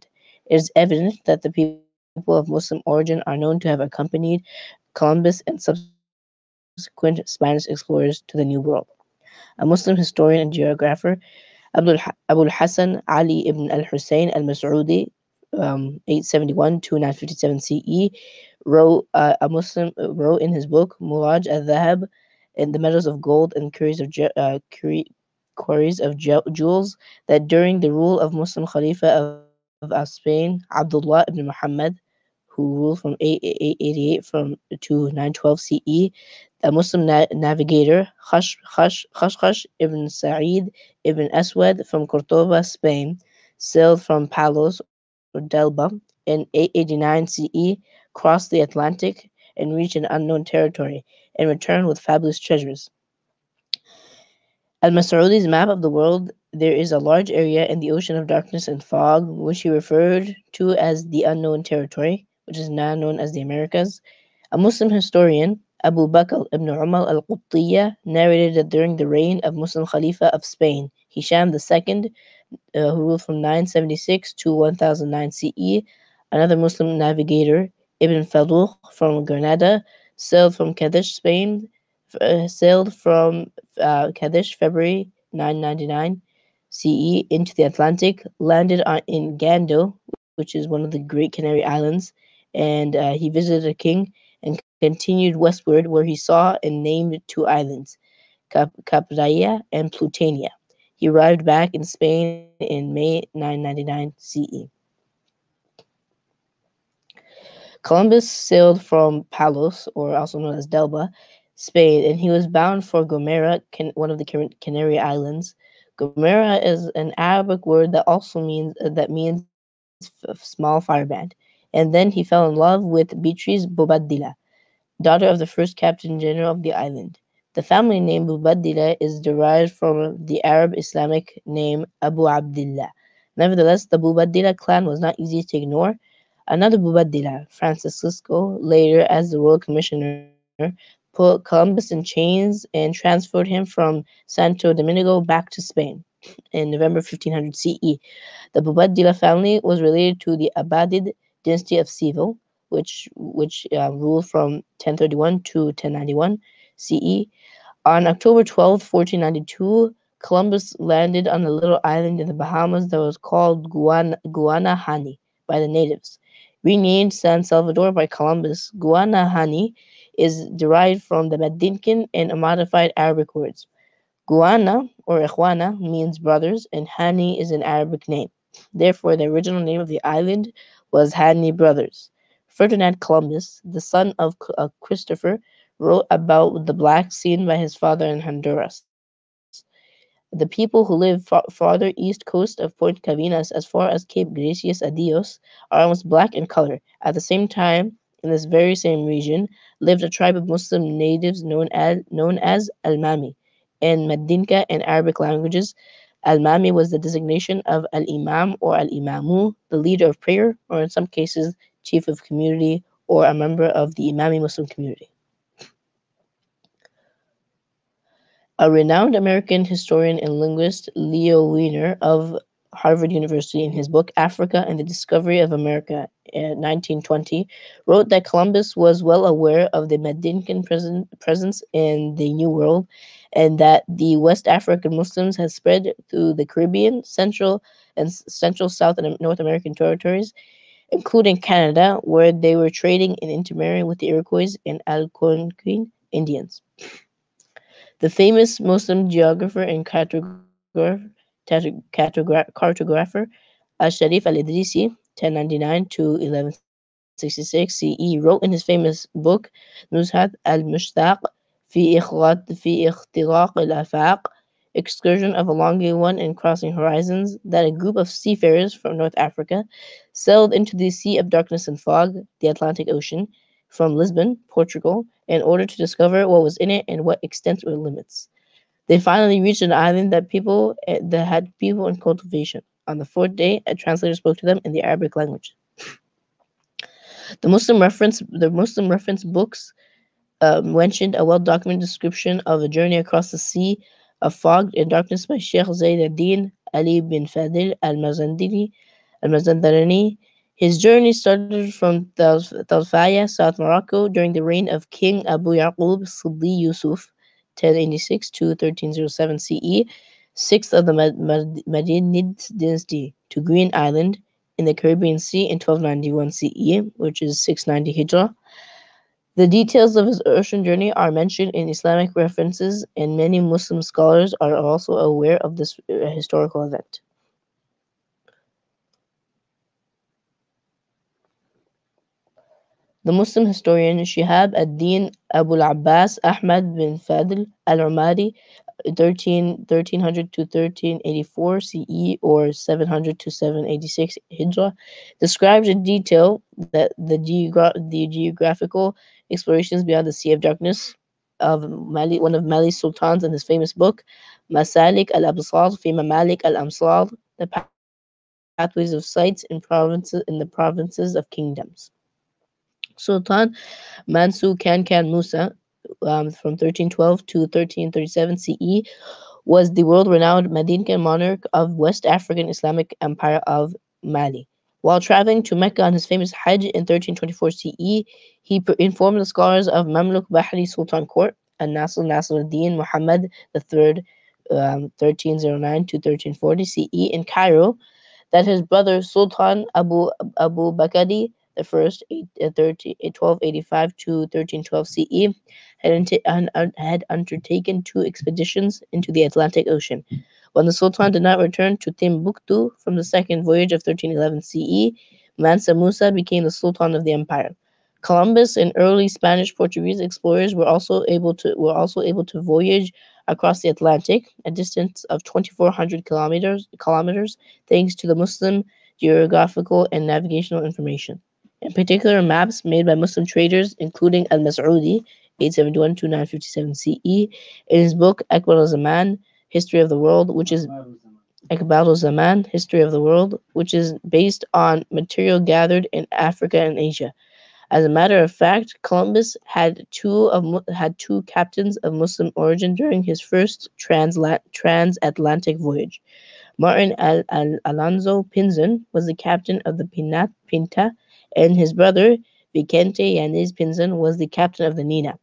It is evident that the people of Muslim origin are known to have accompanied Columbus and subsequent Spanish explorers to the New World. A Muslim historian and geographer, Abul Hassan Ali ibn al-Hussein al-Mas'udi, 871 to 957 CE, wrote in his book Mulaj al-Dhahab, in the meadows of gold and quarries of jewels, that during the rule of Muslim Khalifa of Spain, Abdullah ibn Muhammad, who ruled from 888 to 912 CE, a Muslim navigator, Khashkhash ibn Sa'id ibn Aswad from Cordoba, Spain, sailed from Palos or Delba in 889 CE, crossed the Atlantic, and reached an unknown territory, and returned with fabulous treasures. Al-Mas'udi's map of the world, there is a large area in the ocean of darkness and fog, which he referred to as the unknown territory, which is now known as the Americas. A Muslim historian, Abu Bakr ibn Umar al-Qutiyya, narrated that during the reign of Muslim Khalifa of Spain, Hisham II, who ruled from 976 to 1009 CE, another Muslim navigator, Ibn Fadukh from Granada, sailed from Cadiz, Spain, February 999 CE into the Atlantic, landed in Gando, which is one of the Great Canary Islands, and he visited a king and continued westward, where he saw and named 2 islands, Capraia and Plutania. He arrived back in Spain in May 999 CE. Columbus sailed from Palos, or also known as Delba, Spain, and he was bound for Gomera, one of the Canary Islands. Gomera is an Arabic word that also means small fireband. And then he fell in love with Beatrice Bobadilla, daughter of the first Captain General of the island. The family name Bobadilla is derived from the Arab Islamic name Abu Abdullah, Nevertheless, the Bubaddila clan was not easy to ignore. Another Bubaddila, Francisco, later as the royal commissioner, put Columbus in chains and transferred him from Santo Domingo back to Spain in November 1500 CE. The Bubaddila family was related to the Abbadid dynasty of Seville, which ruled from 1031 to 1091 CE. On October 12, 1492, Columbus landed on a little island in the Bahamas that was called Guanahani by the natives. Renamed San Salvador by Columbus, Guanahani is derived from the Madinkin and modified Arabic words. Guana or Ikhwana means brothers, and Hani is an Arabic name. Therefore, the original name of the island was Hani Brothers. Ferdinand Columbus, the son of Christopher, wrote about the blacks seen by his father in Honduras. The people who live farther east coast of Point Cavinas as far as Cape Gracias a Dios are almost black in color. At the same time, in this very same region, lived a tribe of Muslim natives known as Al-Mami. In Madinka and Arabic languages, Al-Mami was the designation of Al-Imam or Al-Imamu, the leader of prayer, or in some cases, chief of community or a member of the Imami Muslim community. A renowned American historian and linguist, Leo Wiener of Harvard University, in his book Africa and the Discovery of America in 1920, wrote that Columbus was well aware of the Madinkan presence in the New World and that the West African Muslims had spread through the Caribbean, Central, South, and North American territories, including Canada, where they were trading and intermarrying with the Iroquois and Algonquin Indians. The famous Muslim geographer and cartographer Al-Sharif al-Idrisi, 1099 to 1166 CE, wrote in his famous book Nuzhat al-Mushtaq fi ikhtiraq al-afaq, Excursion of a Elongated One in Crossing Horizons, that a group of seafarers from North Africa sailed into the Sea of Darkness and Fog, the Atlantic Ocean, from Lisbon, Portugal, in order to discover what was in it and what extent or limits. They finally reached an island that had people in cultivation. On the fourth day, a translator spoke to them in the Arabic language. The Muslim reference books mentioned a well-documented description of a journey across the Sea of Fog and Darkness by Sheikh Zayd ad-Din Ali bin Fadil al-Mazandarani. His journey started from Talfaya, South Morocco, during the reign of King Abu Yaqub Siddi Yusuf, 1086 to 1307 CE, sixth of the Madinid dynasty, to Green Island in the Caribbean Sea in 1291 CE, which is 690 Hijrah. The details of his ocean journey are mentioned in Islamic references, and many Muslim scholars are also aware of this historical event. The Muslim historian Shihab ad-Din Abu al-Abbas Ahmad bin Fadl al-Umari, 1300 to 1384 CE or 700 to 786 Hijrah, describes in detail that the geographical explorations beyond the Sea of Darkness of Mali, one of Mali's sultans, in his famous book Masalik al-Absar fi Mamalik al-Amsar, the pathways of sites in the provinces of kingdoms. Sultan Mansu Kankan Musa, from 1312 to 1337 CE, was the world-renowned Madinkan monarch of West African Islamic Empire of Mali. While traveling to Mecca on his famous Hajj in 1324 CE, he informed the scholars of Mamluk Bahri Sultan Court and Nasr ad-Din Muhammad III, 1309 to 1340 CE, in Cairo, that his brother Sultan Abu Bakr the First, 1285 to 1312 CE, had undertaken two expeditions into the Atlantic Ocean. When the Sultan did not return to Timbuktu from the second voyage of 1311 CE, Mansa Musa became the Sultan of the empire. Columbus and early Spanish-Portuguese explorers were also able to voyage across the Atlantic, a distance of 2,400 kilometers, thanks to the Muslim geographical and navigational information. In particular, maps made by Muslim traders, including Al-Mas'udi, 871 to 957 CE, in his book Akbar al-Zaman, History of the World, which is Iqbal al-Zaman, History of the World, which is based on material gathered in Africa and Asia. As a matter of fact, Columbus had two captains of Muslim origin during his first transatlantic voyage. Martin Alonso Pinzon was the captain of the Pinta, and his brother Vicente Yanez Pinzon was the captain of the Nina.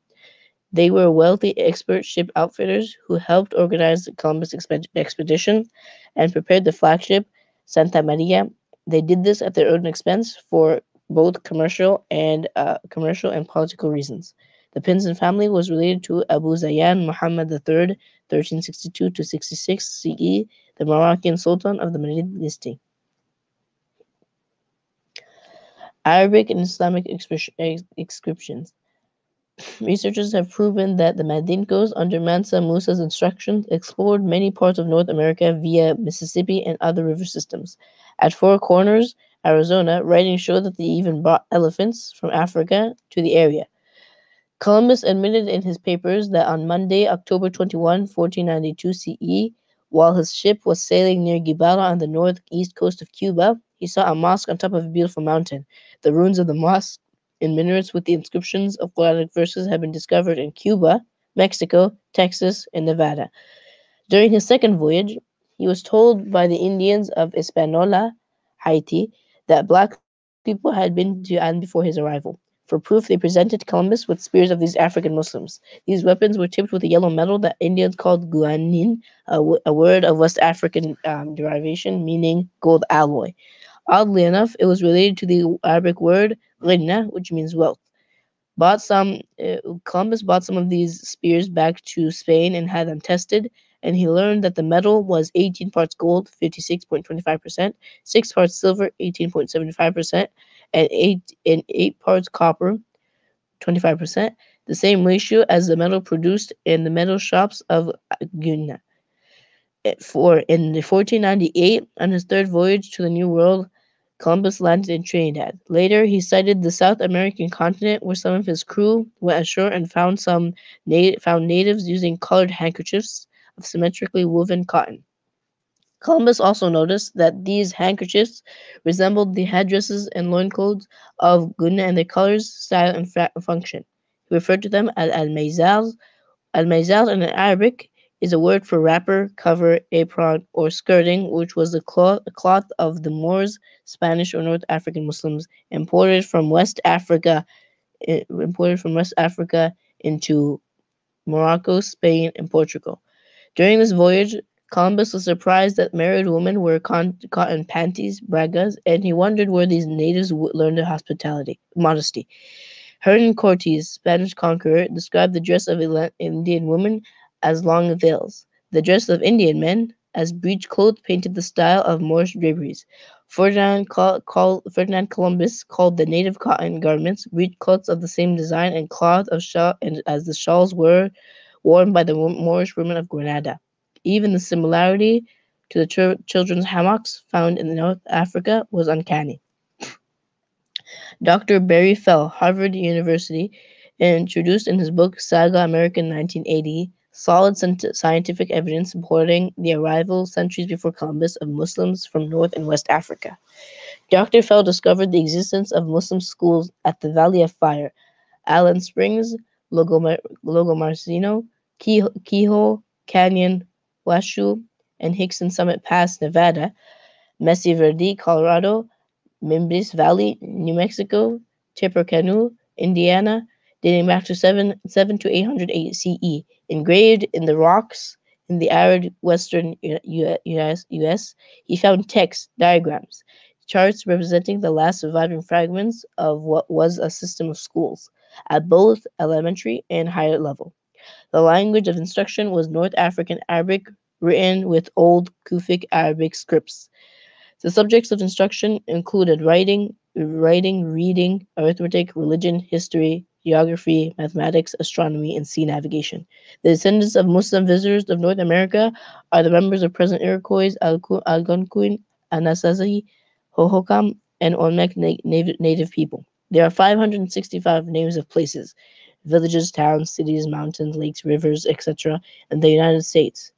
They were wealthy expert ship outfitters who helped organize the Columbus expedition and prepared the flagship Santa Maria. They did this at their own expense for both commercial and political reasons. The Pinzon family was related to Abu Zayyan Muhammad III, 1362 to 66 CE, the Moroccan Sultan of the Madrid dynasty. Arabic and Islamic inscriptions. Researchers have proven that the Mandincos, under Mansa Musa's instructions, explored many parts of North America via Mississippi and other river systems. At Four Corners, Arizona, writings show that they even brought elephants from Africa to the area. Columbus admitted in his papers that on Monday, October 21, 1492 CE, while his ship was sailing near Gibala on the northeast coast of Cuba, he saw a mosque on top of a beautiful mountain. The ruins of the mosque in minarets with the inscriptions of Quranic verses have been discovered in Cuba, Mexico, Texas, and Nevada. During his second voyage, he was told by the Indians of Hispaniola, Haiti, that black people had been to Anne before his arrival. For proof, they presented Columbus with spears of these African Muslims. These weapons were tipped with a yellow metal that Indians called guanin, a word of West African derivation meaning gold alloy. Oddly enough, it was related to the Arabic word ghina, which means wealth. Columbus bought some of these spears back to Spain and had them tested, and he learned that the metal was 18 parts gold, 56.25%, 6 parts silver, 18.75%, and 8 parts copper, 25%, the same ratio as the metal produced in the metal shops of Ghana. In 1498, on his third voyage to the New World, Columbus landed in Trinidad. Later, he sighted the South American continent, where some of his crew went ashore and found natives using colored handkerchiefs of symmetrically woven cotton. Columbus also noticed that these handkerchiefs resembled the headdresses and loincloths of Ghana in their colors, style, and function. He referred to them as al-maizal. Al-maizal in Arabic is a word for wrapper, cover, apron, or skirting, which was the cloth of the Moors, Spanish, or North African Muslims imported from West Africa into Morocco, Spain, and Portugal. During this voyage, Columbus was surprised that married women wore cotton panties, bragas, and he wondered where these natives learned their modesty. Hernan Cortes, Spanish conqueror, described the dress of Indian women as long veils, the dress of Indian men as breechcloth painted the style of Moorish draperies. Ferdinand Columbus called the native cotton garments breechcloths of the same design and cloth of as the shawls were worn by the Moorish women of Granada. Even the similarity to the children's hammocks found in North Africa was uncanny. Dr. Barry Fell, Harvard University, introduced in his book Saga America in 1980 solid scientific evidence supporting the arrival centuries before Columbus of Muslims from North and West Africa. Dr. Fell discovered the existence of Muslim schools at the Valley of Fire, Allen Springs, Logomarcino, Kehoe Canyon, Washoe, and Hickson Summit Pass, Nevada, Mesa Verde, Colorado, Mimbres Valley, New Mexico, Tippecanoe, Indiana, dating back to 7 to 800 CE, engraved in the rocks in the arid western U.S. He found text, diagrams, charts representing the last surviving fragments of what was a system of schools at both elementary and higher level. The language of instruction was North African Arabic, written with Old Kufic Arabic scripts. The subjects of instruction included writing, reading, arithmetic, religion, history, geography, mathematics, astronomy, and sea navigation. The descendants of Muslim visitors of North America are the members of present Iroquois, Algonquin, Anasazi, Hohokam, and Olmec native people. There are 565 names of places, villages, towns, cities, mountains, lakes, rivers, etc. in the United States.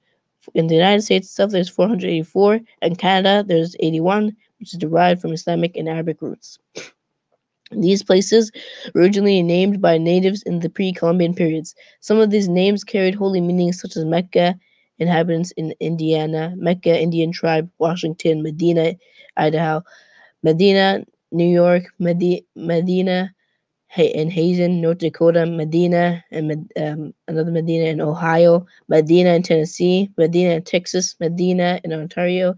In the United States itself, there's 484. In Canada, there's 81, which is derived from Islamic and Arabic roots. These places were originally named by natives in the pre-Columbian periods. Some of these names carried holy meanings such as Mecca, inhabitants in Indiana, Mecca, Indian tribe, Washington, Medina, Idaho, Medina, New York, Medina in Hazen, North Dakota, Medina, and another Medina in Ohio, Medina in Tennessee, Medina in Texas, Medina in Ontario,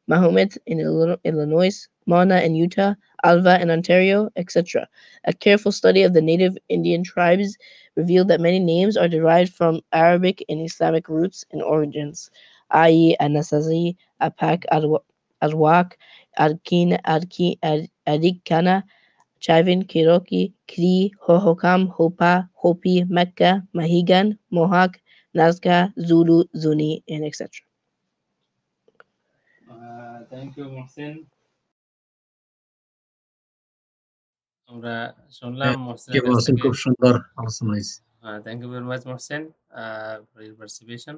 Mahomet in Illinois, Mana in Utah, Alva in Ontario, etc. A careful study of the native Indian tribes revealed that many names are derived from Arabic and Islamic roots and origins, i.e., Anasazi, Apak, Adwak, Adikana, Chavin, Kiroki, Kri, Hohokam, Hopa, Hopi, Mecca, Mahigan, Mohawk, Nazca, Zulu, Zuni, and etc. Thank you, Mohsin. আমরা শুনলাম মহসিনের কাছ থেকে। খুব সুন্দর আলোচনা হয়েছে। Thank you very much Mohsin for your participation.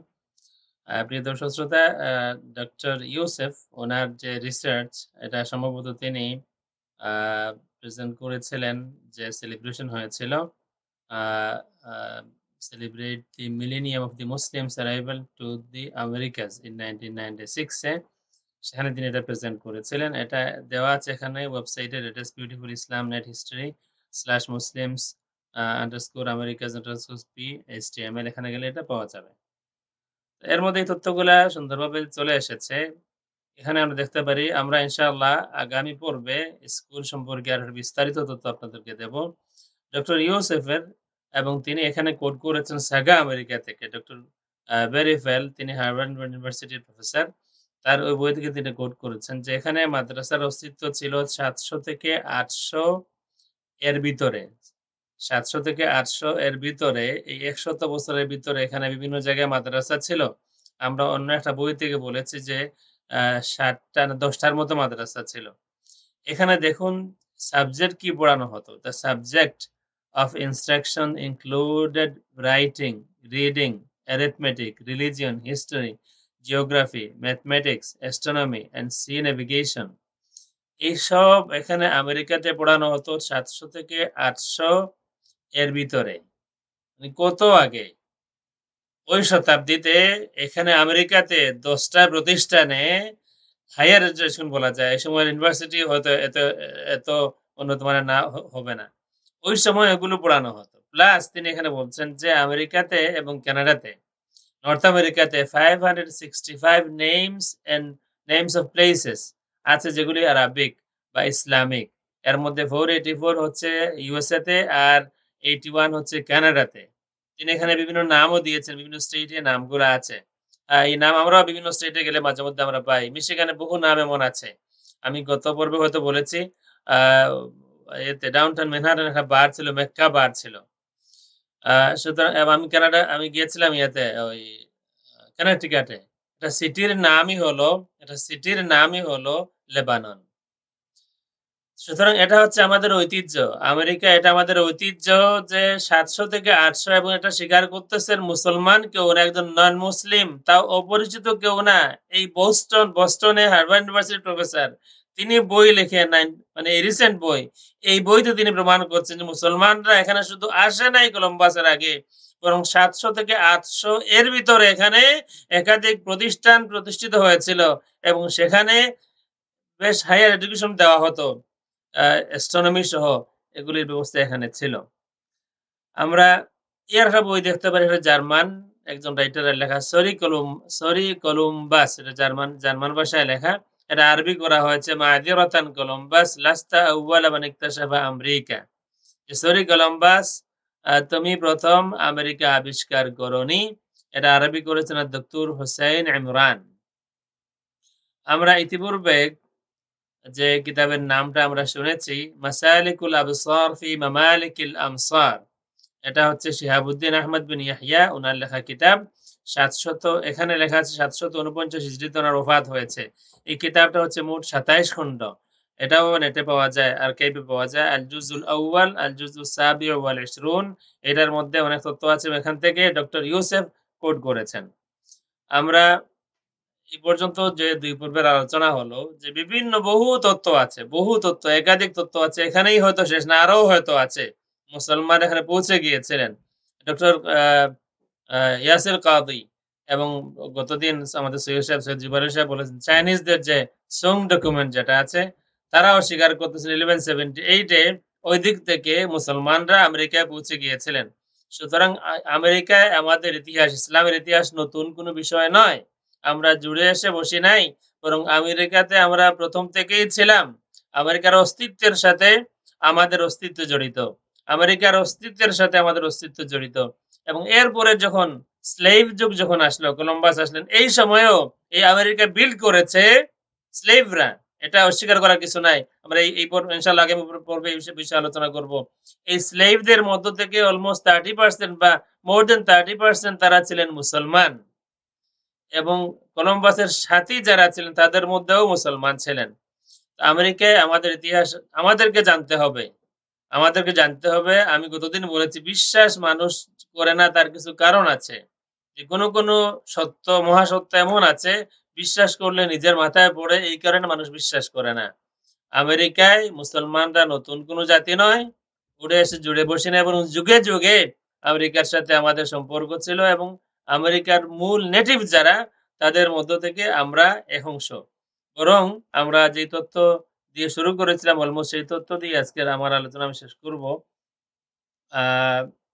প্রিয় দর্শক শ্রোতা, ডক্টর ইউসেফ ওনার যে রিসার্চ, এটা সম্ভবত তিনি প্রেজেন্ট করেছিলেন যে সেলিব্রেশন হয়েছিল celebrate the millennium of the Muslims arrival to the Americas in 1996 সেখানে তিনি এটা প্রেজেন্ট করেছিলেন। এটা দেওয়া আছে এখানে ওয়েবসাইটে, it is beautiful Islam net history /muslims _americas_p/html, এখানে গেলে এটা পাওয়া যাবে। এর মধ্যে এই তথ্যগুলা সুন্দরভাবে চলে এসেছে। এখানে আমরা দেখতে পারি, আমরা ইনশাআল্লাহ আগামী পর্বে স্কুল সম্পর্কে আরো বিস্তারিত তথ্য আপনাদেরকে দেব। ডক্টর ইউসেফের, এবং তিনি এখানে কোট করেছেন সাগা আমেরিকা থেকে, ডক্টর বেরিফেল, তিনি হার্ভার্ড ইউনিভার্সিটির প্রফেসর। তার ওই বই থেকে তিনি কোট করেছেন যে এখানে মাদ্রাসার অস্তিত্ব ছিল 700 থেকে 800 এর ভিতরে। 700 থেকে 800 এর ভিতরে, এই 100 বছরের ভিতরে এখানে বিভিন্ন জায়গায় মাদ্রাসা ছিল। আমরা অন্য একটা বই থেকে বলেছি যে 7টা না 10টার মতো মাদ্রাসা ছিল। এখানে দেখুন সাবজেক্ট কি পড়ানো হতো। The subject of instruction included writing, reading, arithmetic, religion, history, geography, mathematics, astronomy, and sea navigation. এইসব এখানে আমেরিকাতে পড়ানো হতো 700 থেকে 800 এর ভিতরে। কত আগে? ওই শতাব্দীতে এখানে আমেরিকাতে 10টা প্রতিষ্ঠানে হায়ার এডুকেশন বলা যায়, এই সময় ইউনিভার্সিটি হয়তো এত উন্নত মানের না হবে না, ওই সময় এগুলো পড়ানো হতো। প্লাস তিনি এখানে বলছেন যে আমেরিকাতে এবং কানাডাতে, নর্থ আমেরিকাতে 565 নেমস অফ প্লেসেস আছে যেগুলি আরাবিক বা ইসলামিক। এর মধ্যে 484 হচ্ছে ইউএসএ তে আর 81 হচ্ছে কানাডাতে। তিনি এখানে বিভিন্ন নামও দিয়েছেন, বিভিন্ন স্টেটে নামগুলো আছে। এই নাম আমরা বিভিন্ন স্টেটে গেলে মাঝে মধ্যে আমরা পাই। মিশিগানে বহু নাম এমন আছে। আমি গত পর্বে হয়তো বলেছি এতে ডাউনটাউন ম্যানহাটন একটা বার ছিল, মেক্কা বার ছিল। সুতরাং আমি গিয়েছিলাম ইয়াতে, ওই কানেকটিকাটে। একটা সিটির নামই হলো লেবানন। সুতরাং এটা হচ্ছে আমাদের ঐতিহ্য। আমেরিকা এটা আমাদের ঐতিহ্য যে 700 থেকে 800, এবং এটা স্বীকার করতেছেন মুসলমান কেউ না, একজন নন মুসলিম, তাও অপরিচিত কেউ না। এই বস্টনে হার্ভার্ড ইউনিভার্সিটির প্রফেসর, তিনি বই লিখে মানে এই রিসেন্ট বই, এই বইতে তিনি প্রমাণ করছেন যে মুসলমানরা এখানে শুধু আসে নাই কলম্বাসের আগে, বরং 700 থেকে 800 এর ভিতরে এখানে একাধিক প্রতিষ্ঠান প্রতিষ্ঠিত হয়েছিল, এবং সেখানে বেশ হায়ার এডুকেশন দেওয়া হতো, অ্যাস্ট্রোনমি সহ এগুলির ব্যবস্থা এখানে ছিল। আমরা এর একটা বই দেখতে পারি, এটা জার্মান একজন রাইটারের লেখা, সরি কলম্বাস, এটা জার্মান ভাষায় লেখা। এটা আরবি করা হয়েছে মাযিরাতান কলম্বাস লাস্তা আউওয়ালা মান ইকতাশাফা আমেরিকা। সরি কলম্বাস, তুমি প্রথম আমেরিকা আবিষ্কার করনি। এটা আরবি করেছেন ডক্টর হুসাইন ইমরান। আমরা ইতিপূর্বে যে কিতাবের নামটা আমরা শুনেছি, মাসালিকুল আবসার ফি মামালিকিল আমসার, এটা হচ্ছে শিহাবুদ্দিন আহমদ বিন ইয়াহইয়া ওনার লেখা কিতাব। 700, এখানে লেখা আছে 749 হিজরিতে ওনার ওফাত হয়েছে। এই কিতাবটা হচ্ছে মোট 27 খণ্ড। এটাও নেটে পাওয়া যায়, আর্কাইভে পাওয়া যায়। আল জুজুল আউয়াল, আল জুজুস সাবিউ ওয়াল 20, এটার মধ্যে অনেক তথ্য আছে। এখান থেকে ডক্টর ইউসেফ কোট করেছেন। আমরা এই পর্যন্ত যে 2 পর্বের আলোচনা হলো যে বিভিন্ন বহু তত্ত্ব আছে, বহু তত্ত্ব, একাধিক তত্ত্ব আছে। এখানেই হয়তো শেষ না, আরও হয়তো আছে। মুসলমান এখানে পৌঁছে গিয়েছিলেন। ডক্টর ইয়াসির কাদি এবং গতদিন আমাদের সৈয়দ সাহেব সৈয়দ জিবরাইল সাহেব বলেছেন চাইনিজদের যে সং ডকুমেন্ট যেটা আছে তারাও স্বীকার করতেছেন 1178 এ ওই দিক থেকে মুসলমানরা আমেরিকায় পৌঁছে গিয়েছিলেন। সুতরাং আমেরিকায় আমাদের ইতিহাস, ইসলামের ইতিহাস নতুন কোনো বিষয় নয়। আমরা জুড়ে এসে বসি নাই, বরং আমেরিকাতে আমরা প্রথম থেকেই ছিলাম। আমেরিকার অস্তিত্বের সাথে আমাদের অস্তিত্ব জড়িত। আমেরিকার অস্তিত্বের সাথে আমাদের অস্তিত্ব জড়িত। এবং এরপরে যখন স্লেভ যুগ যখন আসলো, কলম্বাস আসলেন, এই সময়েও এই আমেরিকা বিল্ড করেছে স্লেভরা। এটা অস্বীকার করার কিছু নাই। আমরা এই ইনশাআল্লাহ আগামী পর্বে এই বিষয়ে আলোচনা করব। এই স্লেভদের মধ্য থেকে অলমোস্ট 30% বা মোর দেন 30% তারা ছিলেন মুসলমান। এবং কলম্বাসের সাথী যারা ছিলেন তাদের মধ্যেও মুসলমান ছিলেন। আমেরিকায় আমাদের ইতিহাস আমাদেরকে জানতে হবে। আমাদেরকে জানতে হবে। আমি গতদিন বলেছি বিশ্বাস মানুষ করে না, তার কিছু কারণ আছে। যে কোনো সত্য, মহাসত্য এমন আছে বিশ্বাস করলে নিজের মাথায় পড়ে, এই কারণে মানুষ বিশ্বাস করে না। আমেরিকায় মুসলমানরা নতুন কোনো জাতি নয়, উড়ে এসে জুড়ে বসে না, এবং যুগে যুগে আমেরিকার সাথে আমাদের সম্পর্ক ছিল এবং আমেরিকার মূল নেটিভ যারা তাদের মধ্য থেকে আমরা এক অংশ। বরং আমরা যে তথ্য দিয়ে শুরু করেছিলাম অলমোস্ট সেই তথ্য দিয়ে আজকের আমার আলোচনা আমি শেষ করব।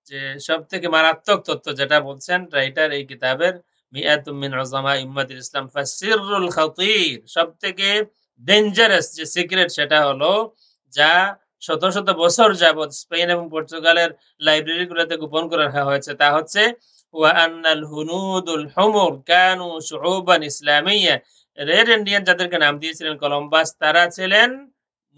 যে সবথেকে মারাত্মক তথ্য যেটা বলছেন রাইটার এই কিতাবের, মিআতুম মিন উযামা উম্মাতিল ইসলাম ফাসিরুল খাতির, সবথেকে ডেঞ্জারাস যে সিক্রেট সেটা হলো যা শত শত বছর যাবত স্পেন এবং পর্তুগালের লাইব্রেরিগুলোতে গোপন করে রাখা হয়েছে, তা হচ্ছে ওয়া আন্নাল হুনুদুল হুমুর কানু শুউবান ইসলামিয়্যা। রেড ইন্ডিয়ান যাদেরকে নাম দিয়েছিলেন কলম্বাস, তারা ছিলেন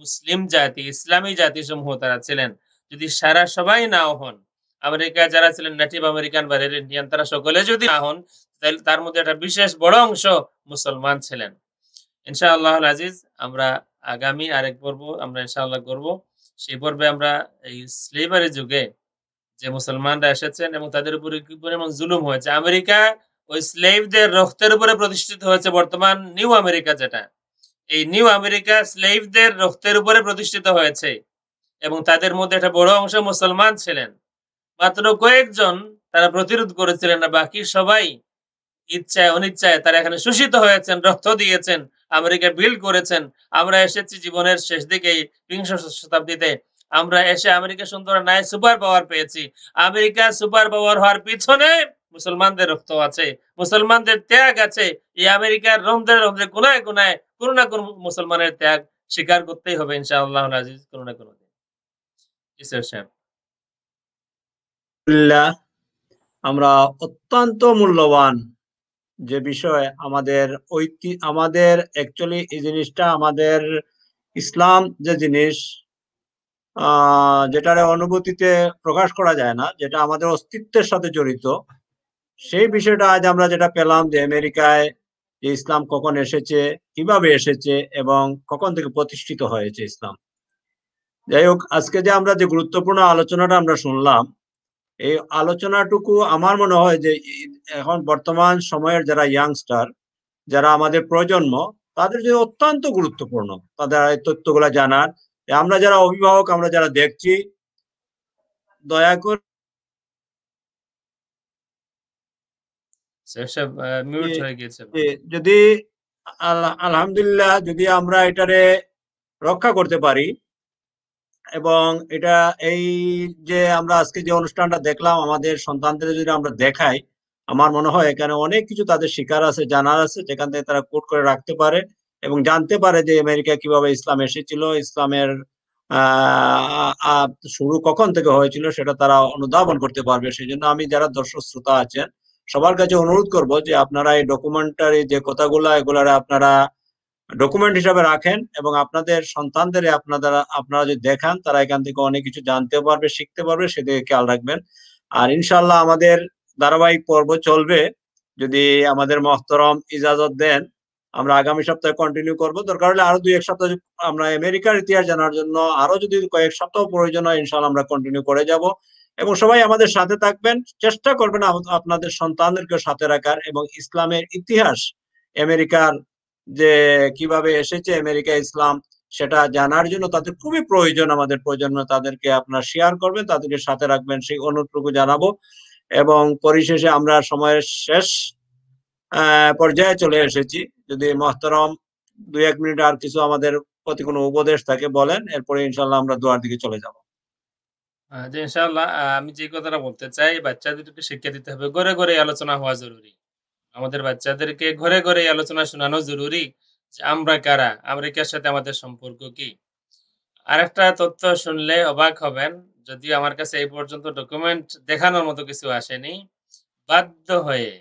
মুসলিম জাতি, ইসলামী জাতিসমূহ তারা ছিলেন। যদি সারা সবাই নাও হন, আমেরিকায় যারা ছিলেন নেটিভ আমেরিকান বা রেড ইন্ডিয়ান, তারা সকলে যদি না হন, তাহলে তার মধ্যে একটা বিশেষ বড় অংশ মুসলমান ছিলেন। ইনশাআল্লাহ আজিজ, আমরা আগামী আরেক পর্ব আমরা ইনশাআল্লাহ করব। সেই পর্বে আমরা এই স্লেভারি যুগে যে মুসলমানরা এসেছেন এবং তাদের উপরে কি পরিমাণ জুলুম হয়েছে। আমেরিকা ওই স্লেভদের রক্তের উপরে প্রতিষ্ঠিত হয়েছে। বর্তমান নিউ আমেরিকা যেটা, এই নিউ আমেরিকা স্লেভদের রক্তের উপরে প্রতিষ্ঠিত হয়েছে এবং তাদের মধ্যে একটা বড় অংশ মুসলমান ছিলেন। মাত্র কয়েকজন তারা প্রতিরোধ করেছিলেন না, বাকি সবাই ইচ্ছায় অনিচ্ছায় তারা এখানে শোষিত হয়েছেন, রক্ত দিয়েছেন, আমেরিকা বিল্ড করেছেন। আমরা এসেছি জীবনের শেষ দিকেই, বিংশ শতাব্দীতে। আমরা এসে আমেরিকা সুন্দর নাই সুপার পাওয়ার পেয়েছি। আমেরিকা সুপার পাওয়ার হওয়ার পিছনে মুসলমানদের রক্ত আছে, মুসলমানদের ত্যাগ আছে। এই আমেরিকার রন্ধ্রে রন্ধ্রে কোনায় কোনায় কোনো না কোনো মুসলমানের ত্যাগ স্বীকার করতেই হবে ইনশাআল্লাহ আজিজ, কোনো না কোনো দিন। আলহামদুলিল্লাহ, আমরা অত্যন্ত মূল্যবান যে বিষয় আমাদের আমাদের অ্যাকচুয়ালি এই জিনিসটা আমাদের ইসলাম যে জিনিস যেটার অনুভূতিতে প্রকাশ করা যায় না, যেটা আমাদের অস্তিত্বের সাথে জড়িত, সেই বিষয়টা আজ আমরা যেটা পেলাম যে আমেরিকায় যে ইসলাম কখন এসেছে, কিভাবে এসেছে এবং কখন থেকে প্রতিষ্ঠিত হয়েছে ইসলাম। যাই হোক, আজকে যে আমরা যে গুরুত্বপূর্ণ আলোচনাটা আমরা শুনলাম, এই আলোচনাটুকু আমার মনে হয় যে এখন বর্তমান সময়ের যারা ইয়াংস্টার, যারা আমাদের প্রজন্ম, তাদের যে অত্যন্ত গুরুত্বপূর্ণ তাদের এই তথ্যগুলা জানার। আমরা যারা অভিভাবক, আমরা যারা দেখছি, দয়া করে যদি আলহামদুলিল্লাহ যদি আমরা এটারে রক্ষা করতে পারি এবং এটা এই যে আমরা আজকে যে অনুষ্ঠানটা দেখলাম আমাদের সন্তানদের যদি আমরা দেখাই, আমার মনে হয় এখানে অনেক কিছু তাদের শিকার আছে, জানার আছে, যেখান থেকে তারা কোট করে রাখতে পারে এবং জানতে পারে যে আমেরিকা কিভাবে ইসলাম এসেছিল, ইসলামের শুরু কখন থেকে হয়েছিল সেটা তারা অনুধাবন করতে পারবে। সেই জন্য আমি যারা দর্শক শ্রোতা আছেন সবার কাছে অনুরোধ করব যে আপনারা এই ডকুমেন্টারি যে কথাগুলো এগুলার আপনারা ডকুমেন্ট হিসাবে রাখেন এবং আপনাদের সন্তানদের আপনারা যদি দেখান, তারা এখান থেকে অনেক কিছু জানতে পারবে, শিখতে পারবে, সেদিকে খেয়াল রাখবেন। আর ইনশাল্লাহ আমাদের ধারাবাহিক পর্ব চলবে, যদি আমাদের মহতরম ইজাজত দেন। আমরা আগামী সপ্তাহে কন্টিনিউ করব, দরকার হলে আরো 2-1 সপ্তাহ আমরা আমেরিকার ইতিহাস জানার জন্য আরো যদি কয়েক সপ্তাহ প্রয়োজন হয়, ইনশাল্লাহ আমরা কন্টিনিউ করে যাব। এবং সবাই আমাদের সাথে থাকবেন, চেষ্টা করবেন আপনাদের সন্তানদেরকে সাথে রাখার এবং ইসলামের ইতিহাস আমেরিকার যে কিভাবে এসেছে আমেরিকা ইসলাম সেটা জানার জন্য তাদের খুবই প্রয়োজন, আমাদের প্রয়োজন, তাদেরকে আপনারা শেয়ার করবেন, তাদেরকে সাথে রাখবেন, সেই অনুরোধটুকু জানাবো। এবং পরিশেষে আমরা সময়ের শেষ পর্যায়ে চলে এসেছি। যদি মহতারাম 2-1 মিনিট আর কিছু আমাদের প্রতি কোনো উপদেশ থাকে বলেন, এরপরে ইনশাল্লাহ আমরা দোয়ার দিকে চলে যাব। জি ইনশাআল্লাহ, আমি যে কথাটা বলতে চাই, বাচ্চাদেরকে শিক্ষা দিতে হবে, ঘরে ঘরে আলোচনা হওয়া জরুরি। আমাদের বাচ্চাদেরকে ঘরে ঘরে আলোচনা শোনানো জরুরি যে আমরা কারা, আমেরিকার সাথে আমাদের সম্পর্ক কি। আরেকটা তথ্য শুনলে অবাক হবেন, যদিও আমার কাছে এই পর্যন্ত ডকুমেন্ট দেখানোর মতো কিছু আসেনি। বাধ্য হয়ে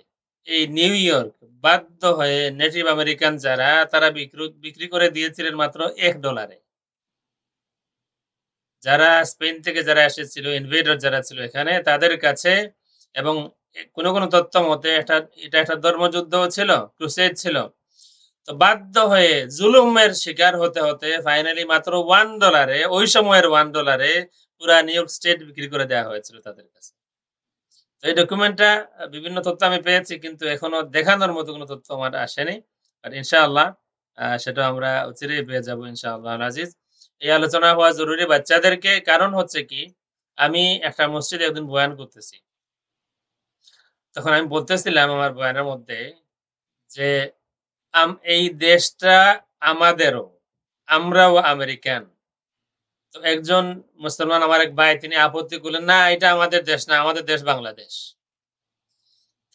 এই নিউ ইয়র্ক বাধ্য হয়ে নেটিভ আমেরিকান যারা, তারা বিক্রি করে দিয়েছিলেন মাত্র $1। যারা স্পেন থেকে যারা এসেছিল, ইনভেডার যারা ছিল এখানে, তাদের কাছে। এবং কোনো তথ্য মতে এটা একটা ধর্মযুদ্ধও ছিল, ক্রুসেড ছিল। তো বাধ্য হয়ে জুলুমের শিকার হতে হতে ফাইনালি মাত্র $1, ওই সময়ের $1 পুরা নিউ ইয়র্ক স্টেট বিক্রি করে দেওয়া হয়েছিল তাদের কাছে। তো এই ডকুমেন্টটা বিভিন্ন তথ্য আমি পেয়েছি, কিন্তু এখনো দেখানোর মতো কোনো তথ্য আমার আসেনি। আর ইনশাআল্লাহ সেটা আমরা অচিরেই পেয়ে যাবো ইনশাআল্লাহ আজিজ। এই আলোচনা হওয়া জরুরি বাচ্চাদেরকে, কারণ হচ্ছে কি, আমি একটা মসজিদে একদিন বয়ান করতেছি। তখন আমি বলতেছিলাম আমার বয়ানের মধ্যে যে এই দেশটা আমাদেরও, আমরাও আমেরিকান। তো একজন মুসলমান, আমার এক ভাই, তিনি আপত্তি করলেন, না এটা আমাদের দেশ না, আমাদের দেশ বাংলাদেশ।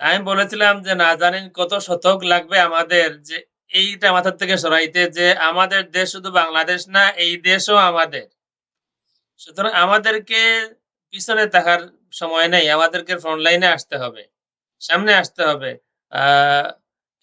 আমি বলেছিলাম যে না জানেন কত শতক লাগবে আমাদের যে এইটা মাথার থেকে সরাইতে, যে আমাদের দেশ শুধু বাংলাদেশ না, এই দেশও আমাদের। সুতরাং আমাদেরকে পিছনে থাকার সময় নেই, আমাদেরকে ফ্রন্ট লাইনে আসতে হবে, সামনে আসতে হবে।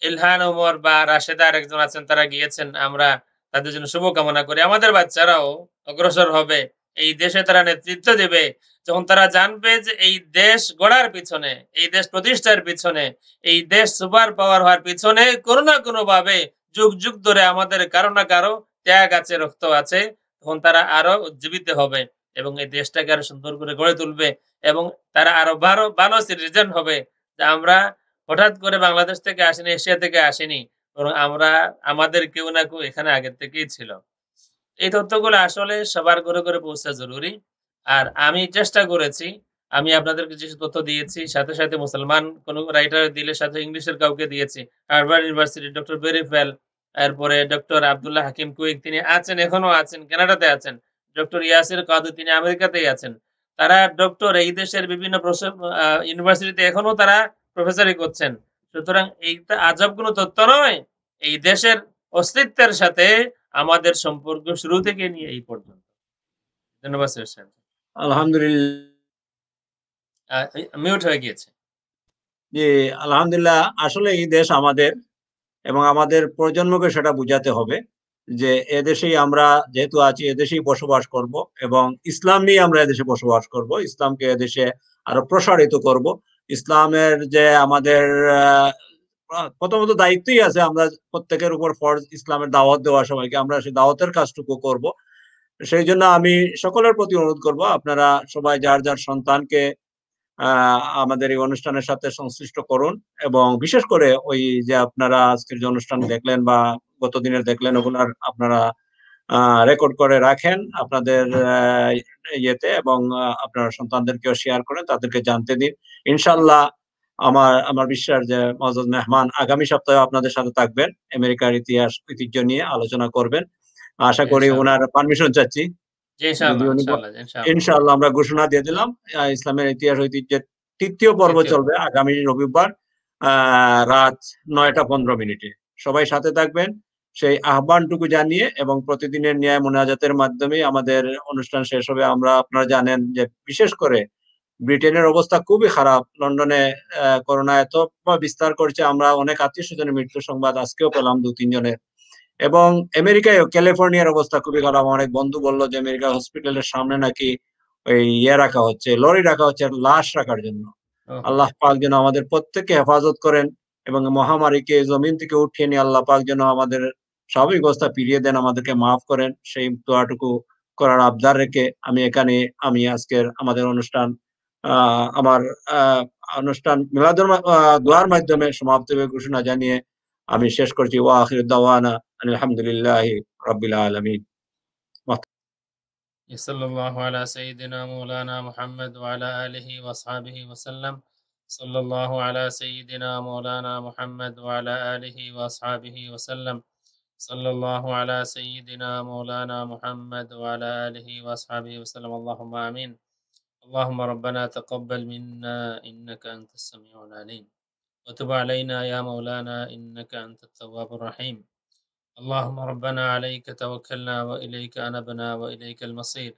ইলহান ওমর বা রাশেদা আরেকজন আছেন, তারা গিয়েছেন, আমরা তাদের জন্য শুভকামনা করি। আমাদের বাচ্চারাও অগ্রসর হবে, এই দেশে তারা নেতৃত্ব দেবে। যখন তারা জানবে যে এই দেশ গড়ার পিছনে, এই দেশ প্রতিষ্ঠার পিছনে, এই দেশ সুপার পাওয়ার হওয়ার পিছনে কোনো না কোনো ভাবে যুগ যুগ ধরে আমাদের কারো না কারো ত্যাগ আছে, রক্ত আছে, তখন তারা আরো উজ্জীবিত হবে এবং এই দেশটাকে আরো সুন্দর করে গড়ে তুলবে। এবং তারা আরো ভালো সিটিজেন হবে। যে আমরা হঠাৎ করে বাংলাদেশ থেকে আসিনি, এশিয়া থেকে আসিনি, বরং আমাদের কেউ না কেউ এখানে আগের থেকেই ছিল। এই তথ্যগুলো আসলে সবার ঘরে ঘরে পৌঁছা জরুরি। আর আমি চেষ্টা করেছি, আমি আপনাদেরকে যে তথ্য দিয়েছি, সাথে সাথে মুসলমান কোন রাইটার দিলে সাথে ইংলিশের কাউকে দিয়েছি। হার্ভার্ড ইউনিভার্সিটি ডক্টর বেরিফেল, এরপরে ডক্টর আব্দুল্লাহ হাকিম কুইক, তিনি আছেন, এখনো আছেন, কানাডাতে আছেন। ডক্টর ইয়াসির কাদি, তিনি আমেরিকাতেই আছেন। তারা ডক্টর, এই দেশের বিভিন্ন ইউনিভার্সিটিতে এখনো তারা প্রফেসরি করছেন। সুতরাং এইটা আজব কোনো তথ্য নয়। এই দেশের অস্তিত্বের সাথে আমাদের সম্পর্ক শুরু থেকে নিয়ে এই পর্যন্ত। ধন্যবাদ স্যার সাহেব। আলহামদুলিল্লাহ। মিউট হয়ে গিয়েছে। জি আলহামদুলিল্লাহ, আসলে এই দেশ আমাদের এবং আমাদের প্রজন্মকে সেটা বুঝাতে হবে যে এদেশেই আমরা যেহেতু আছি, এদেশেই বসবাস করব এবং ইসলাম নিয়ে আমরা এদেশে বসবাস করব, ইসলামকে এদেশে আরো প্রসারিত করব। ইসলামের যে আমাদের প্রথমত দায়িত্বই আছে, আমরা প্রত্যেকের উপর ফরজ ইসলামের দাওয়াত দেওয়া, সবাইকে আমরা সেই দাওয়াতের কাজটুকু করব। সেই জন্য আমি সকলের প্রতি অনুরোধ করব, আপনারা সবাই যার যার সন্তানকে আমাদের এই অনুষ্ঠানের সাথে সংশ্লিষ্ট করুন। এবং বিশেষ করে ওই যে আপনারা আজকের যে অনুষ্ঠান দেখলেন বা গত দিনের দেখলেন, ওগুলার আপনারা রেকর্ড করে রাখেন আপনাদের ইয়েতে, এবং আপনারা সন্তানদেরকেও শেয়ার করেন, তাদেরকে জানতে দিন। ইনশাল্লাহ আমার বিশ্বাস যে মওজুদ মেহমান আগামী সপ্তাহে আপনাদের সাথে থাকবেন, আমেরিকার ইতিহাস ঐতিহ্য নিয়ে আলোচনা করবেন। আশা করি ওনার পারমিশন চাচ্ছি, যদি উনি ইনশাআল্লাহ আমরা ঘোষণা দিয়ে দিলাম। ইসলামের ইতিহাস ঐতিহ্যের ৩য় পর্ব চলবে আগামী রবিবার রাত 9টা 15 মিনিটে। সবাই সাথে থাকবেন সেই আহ্বানটুকু জানিয়ে, এবং প্রতিদিনের ন্যায় মোনাজাতের মাধ্যমে আমাদের অনুষ্ঠান শেষ হবে। আপনারা জানেন যে বিশেষ করে ব্রিটেনের অবস্থা খুবই খারাপ। লন্ডনে করোনা এত বিস্তার করছে, আমরা অনেক আত্মীয় স্বজনের মৃত্যু সংবাদ আজকেও পেলাম 2-3 জনের। এবং আমেরিকায়, ক্যালিফোর্নিয়ার অবস্থা খুবই খারাপ। অনেক বন্ধু বললো যে আমেরিকা হসপিটালের সামনে নাকি ওই রাখা হচ্ছে, লরি রাখা হচ্ছে লাশ রাখার জন্য। আল্লাহ পাক যেন আমাদের প্রত্যেককে হেফাজত করেন এবং মহামারীকে জমিন থেকে উঠিয়ে নিয়ে আল্লাহ পাক যেন আমাদের স্বাভাবিক অবস্থা ফিরিয়ে দেন, আমাদেরকে মাফ করেন। সেই দোয়াটুকু করার আবদার রেখে আমি আজকের আমাদের অনুষ্ঠান আমার অনুষ্ঠান মিলাদুল দোয়ার মাধ্যমে সমাপ্ত ঘোষণা জানিয়ে আমি শেষ করছি ওয়া আখিরু দাওয়ানা আলহামদুলিল্লাহি রাব্বিল আলামিন। صلى الله على سيدنا مولانا محمد وعلى آله وأصحابه وسلم. صلى الله على سيدنا مولانا محمد وعلى آله وأصحابه وسلم. صلى الله على سيدنا مولانا محمد وعلى آله وأصحابه وسلم. اللهم آمين. اللهم ربنا تقبل منا إنك أنت السميع العليم وتب علينا يا مولانا إنك أنت التواب الرحيم. اللهم ربنا عليك توكلنا وإليك أنبنا وإليك المصير.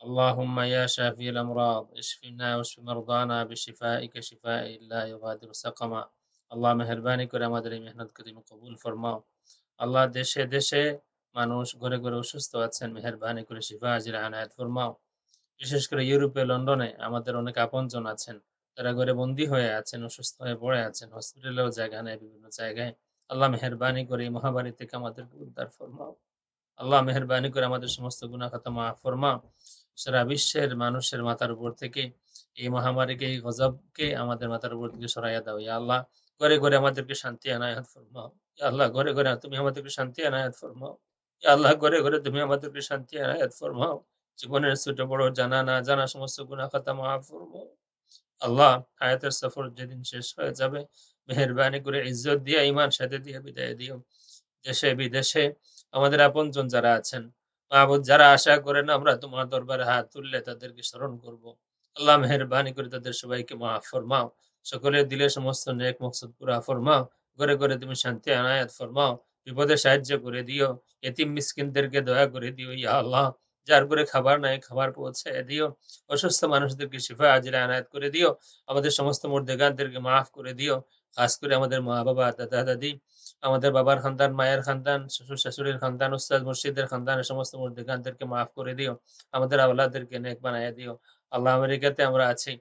اللهم يا شافي الأمراض اشفنا واشف مرضانا بشفائك شفاء لا يغادر سقما. আল্লাহ মেহেরবানি করে আমাদের এই মেহনতকে তুমি কবুল ফরমাও। আল্লাহ দেশে দেশে মানুষ ঘরে ঘরে অসুস্থ আছেন, মেহেরবানি করে শিফা আজির আনায়াত ফরমাও। বিশেষ করে ইউরোপে, লন্ডনে আমাদের অনেক আপনজন আছেন, তারা ঘরে বন্দী হয়ে আছেন, অসুস্থ হয়ে পড়ে আছেন, হসপিটালেও জায়গা নেই বিভিন্ন জায়গায়। আল্লাহ মেহেরবানি করে এই মহামারী থেকে আমাদেরকে উদ্ধার ফরমাও। আল্লাহ মেহেরবানি করে আমাদের সমস্ত গুনাহ খাতা মাফ ফরমাও। সারা বিশ্বের মানুষের মাথার উপর থেকে এই মহামারীকে, এই গজবকে আমাদের মাথার উপর থেকে সরাইয়া দাও ইয়া আল্লাহ। ঘরে ঘরে আমাদেরকে শান্তি আনায়াত ফরমাও ইয়া আল্লাহ। ঘরে ঘরে তুমি আমাদেরকে শান্তি আনায়াত ফরমাও ইয়া আল্লাহ। ঘরে ঘরে তুমি আমাদেরকে শান্তি আনায়াত ফরমাও। জীবনের ছোট বড় জানা না জানা সমস্ত গুনাহ খাতা মাফ ফরমাও আল্লাহ। হায়াতের সফর যেদিন শেষ হয়ে যাবে, মেহেরবানি করে ইজ্জত দিয়ে ঈমান সাথে দিয়ে বিদায় দিও। দেশে বিদেশে আমাদের আপনজন যারা আছেন, মাহবুব যারা আশা করেন আমরা তোমার দরবারে হাত তুললে তাদেরকে স্মরণ করব, আল্লাহ মেহেরবানি করে তাদের সবাইকে মাফ ফরমাও। সকলের দিলে সমস্ত নেক মকসদ পুরা ফরমাও। ঘরে ঘরে তুমি শান্তি আনায়াত ফরমাও। বিপদে সাহায্য করে দিও। এতিম মিসকিনদেরকে দয়া করে দিও ইয়া আল্লাহ। যার ঘরে খাবার নাই খাবার পৌঁছে দিও। অসুস্থ মানুষদেরকে শিফা আজিরা আনায়াত করে দিও। আমাদের সমস্ত মুর্দেগানদেরকে মাফ করে দিও। খাস করে আমাদের মা বাবা, দাদা দাদি, আমাদের বাবার খানদান, মায়ের খানদান, শ্বশুর শাশুড়ির খানদান, উস্তাদ মুর্শিদের খানদানের সমস্ত মুর্দেগানদেরকে মাফ করে দিও। আমাদের আওলাদদেরকে নেক বানাইয়া দিও আল্লাহ। আমেরিকাতে আমরা আছি,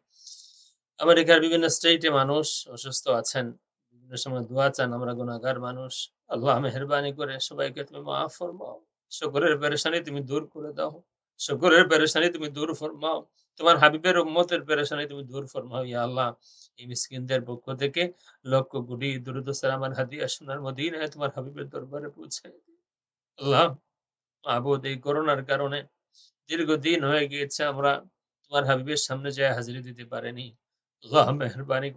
আমেরিকার বিভিন্ন স্টেটে মানুষ অসুস্থ আছেন, বিভিন্ন সময় দোয়া চান, আমরা গুনাহগার মানুষ। আল্লাহ মেহেরবানি করে সবাইকে তুমি মাফ ফরমাও। সকলের পেরেশানি তুমি দূর করে দাও। সকলের পেরেশানি তুমি দূর ফরমাও। তোমার হাবিবের উম্মতের পেরেশানি তুমি দূর ফরমাও ইয়া আল্লাহ। এই মিসকিনদের পক্ষ থেকে লক্ষ কোটি দুরূদ ও সালাম আর হাদিয়া সোনার মদিনায় তোমার হাবিবের দরবারে পৌঁছায় দিও আল্লাহ। মাহবুব, এই করোনার কারণে দীর্ঘদিন হয়ে গিয়েছে আমরা তোমার হাবিবের সামনে যায় হাজিরি দিতে পারিনি। আল্লাহ মেহেরবানি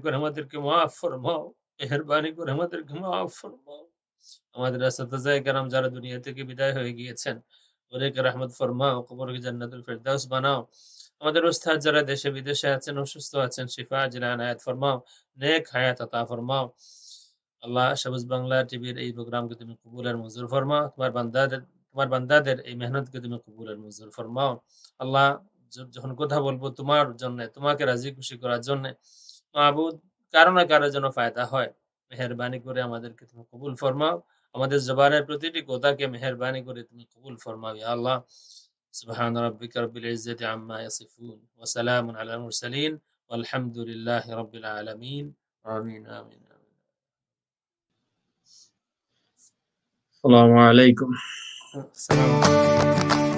করে আমাদেরকে মাফ ফরমাও। মেহেরবানি করে আমাদেরকে মাফ ফরমাও। আমাদের আসতাজায়ে কেরাম যারা দুনিয়া থেকে বিদায় হয়ে গিয়েছেন, ওদেরকে রহমত ফরমাও, কবরকে জান্নাতুল ফেরদাউস বানাও। আমাদের উস্তাদ যারা দেশে বিদেশে আছেন, অসুস্থ আছেন, শিফা আজিলা আনায়াত ফরমাও, নেক হায়াত আতা ফরমাও। আল্লাহ, সবুজ বাংলা টিভির এই প্রোগ্রামকে তুমি কবুলের মঞ্জুর ফরমাও। তোমার বান্দাদের এই মেহনতকে তুমি কবুলের মঞ্জুর ফরমাও। আল্লাহ, যখন কথা বলবো তোমার জন্য, তোমাকে রাজি খুশি করার জন্য, মাহবুদ, কারো না কারো যেন ফায়দা হয়, মেহেরবানি করে আমাদেরকে তুমি কবুল ফরমাও। আমাদের জবানের প্রতিটি কথাকে মেহেরবানি করে তুমি কবুল ফরমাও ইয়া আল্লাহ। সুবহান রাব্বিকা রব্বিল ইজ্জাতি আম্মা ইয়াসিফুন ওয়া সালামুন আলাল মুরসালিন ওয়ালহামদুলিল্লাহি রাব্বিল আলামিন। আমিন আমিন আমিন। আসসালামু আলাইকুম। আসসালামু আলাইকুম।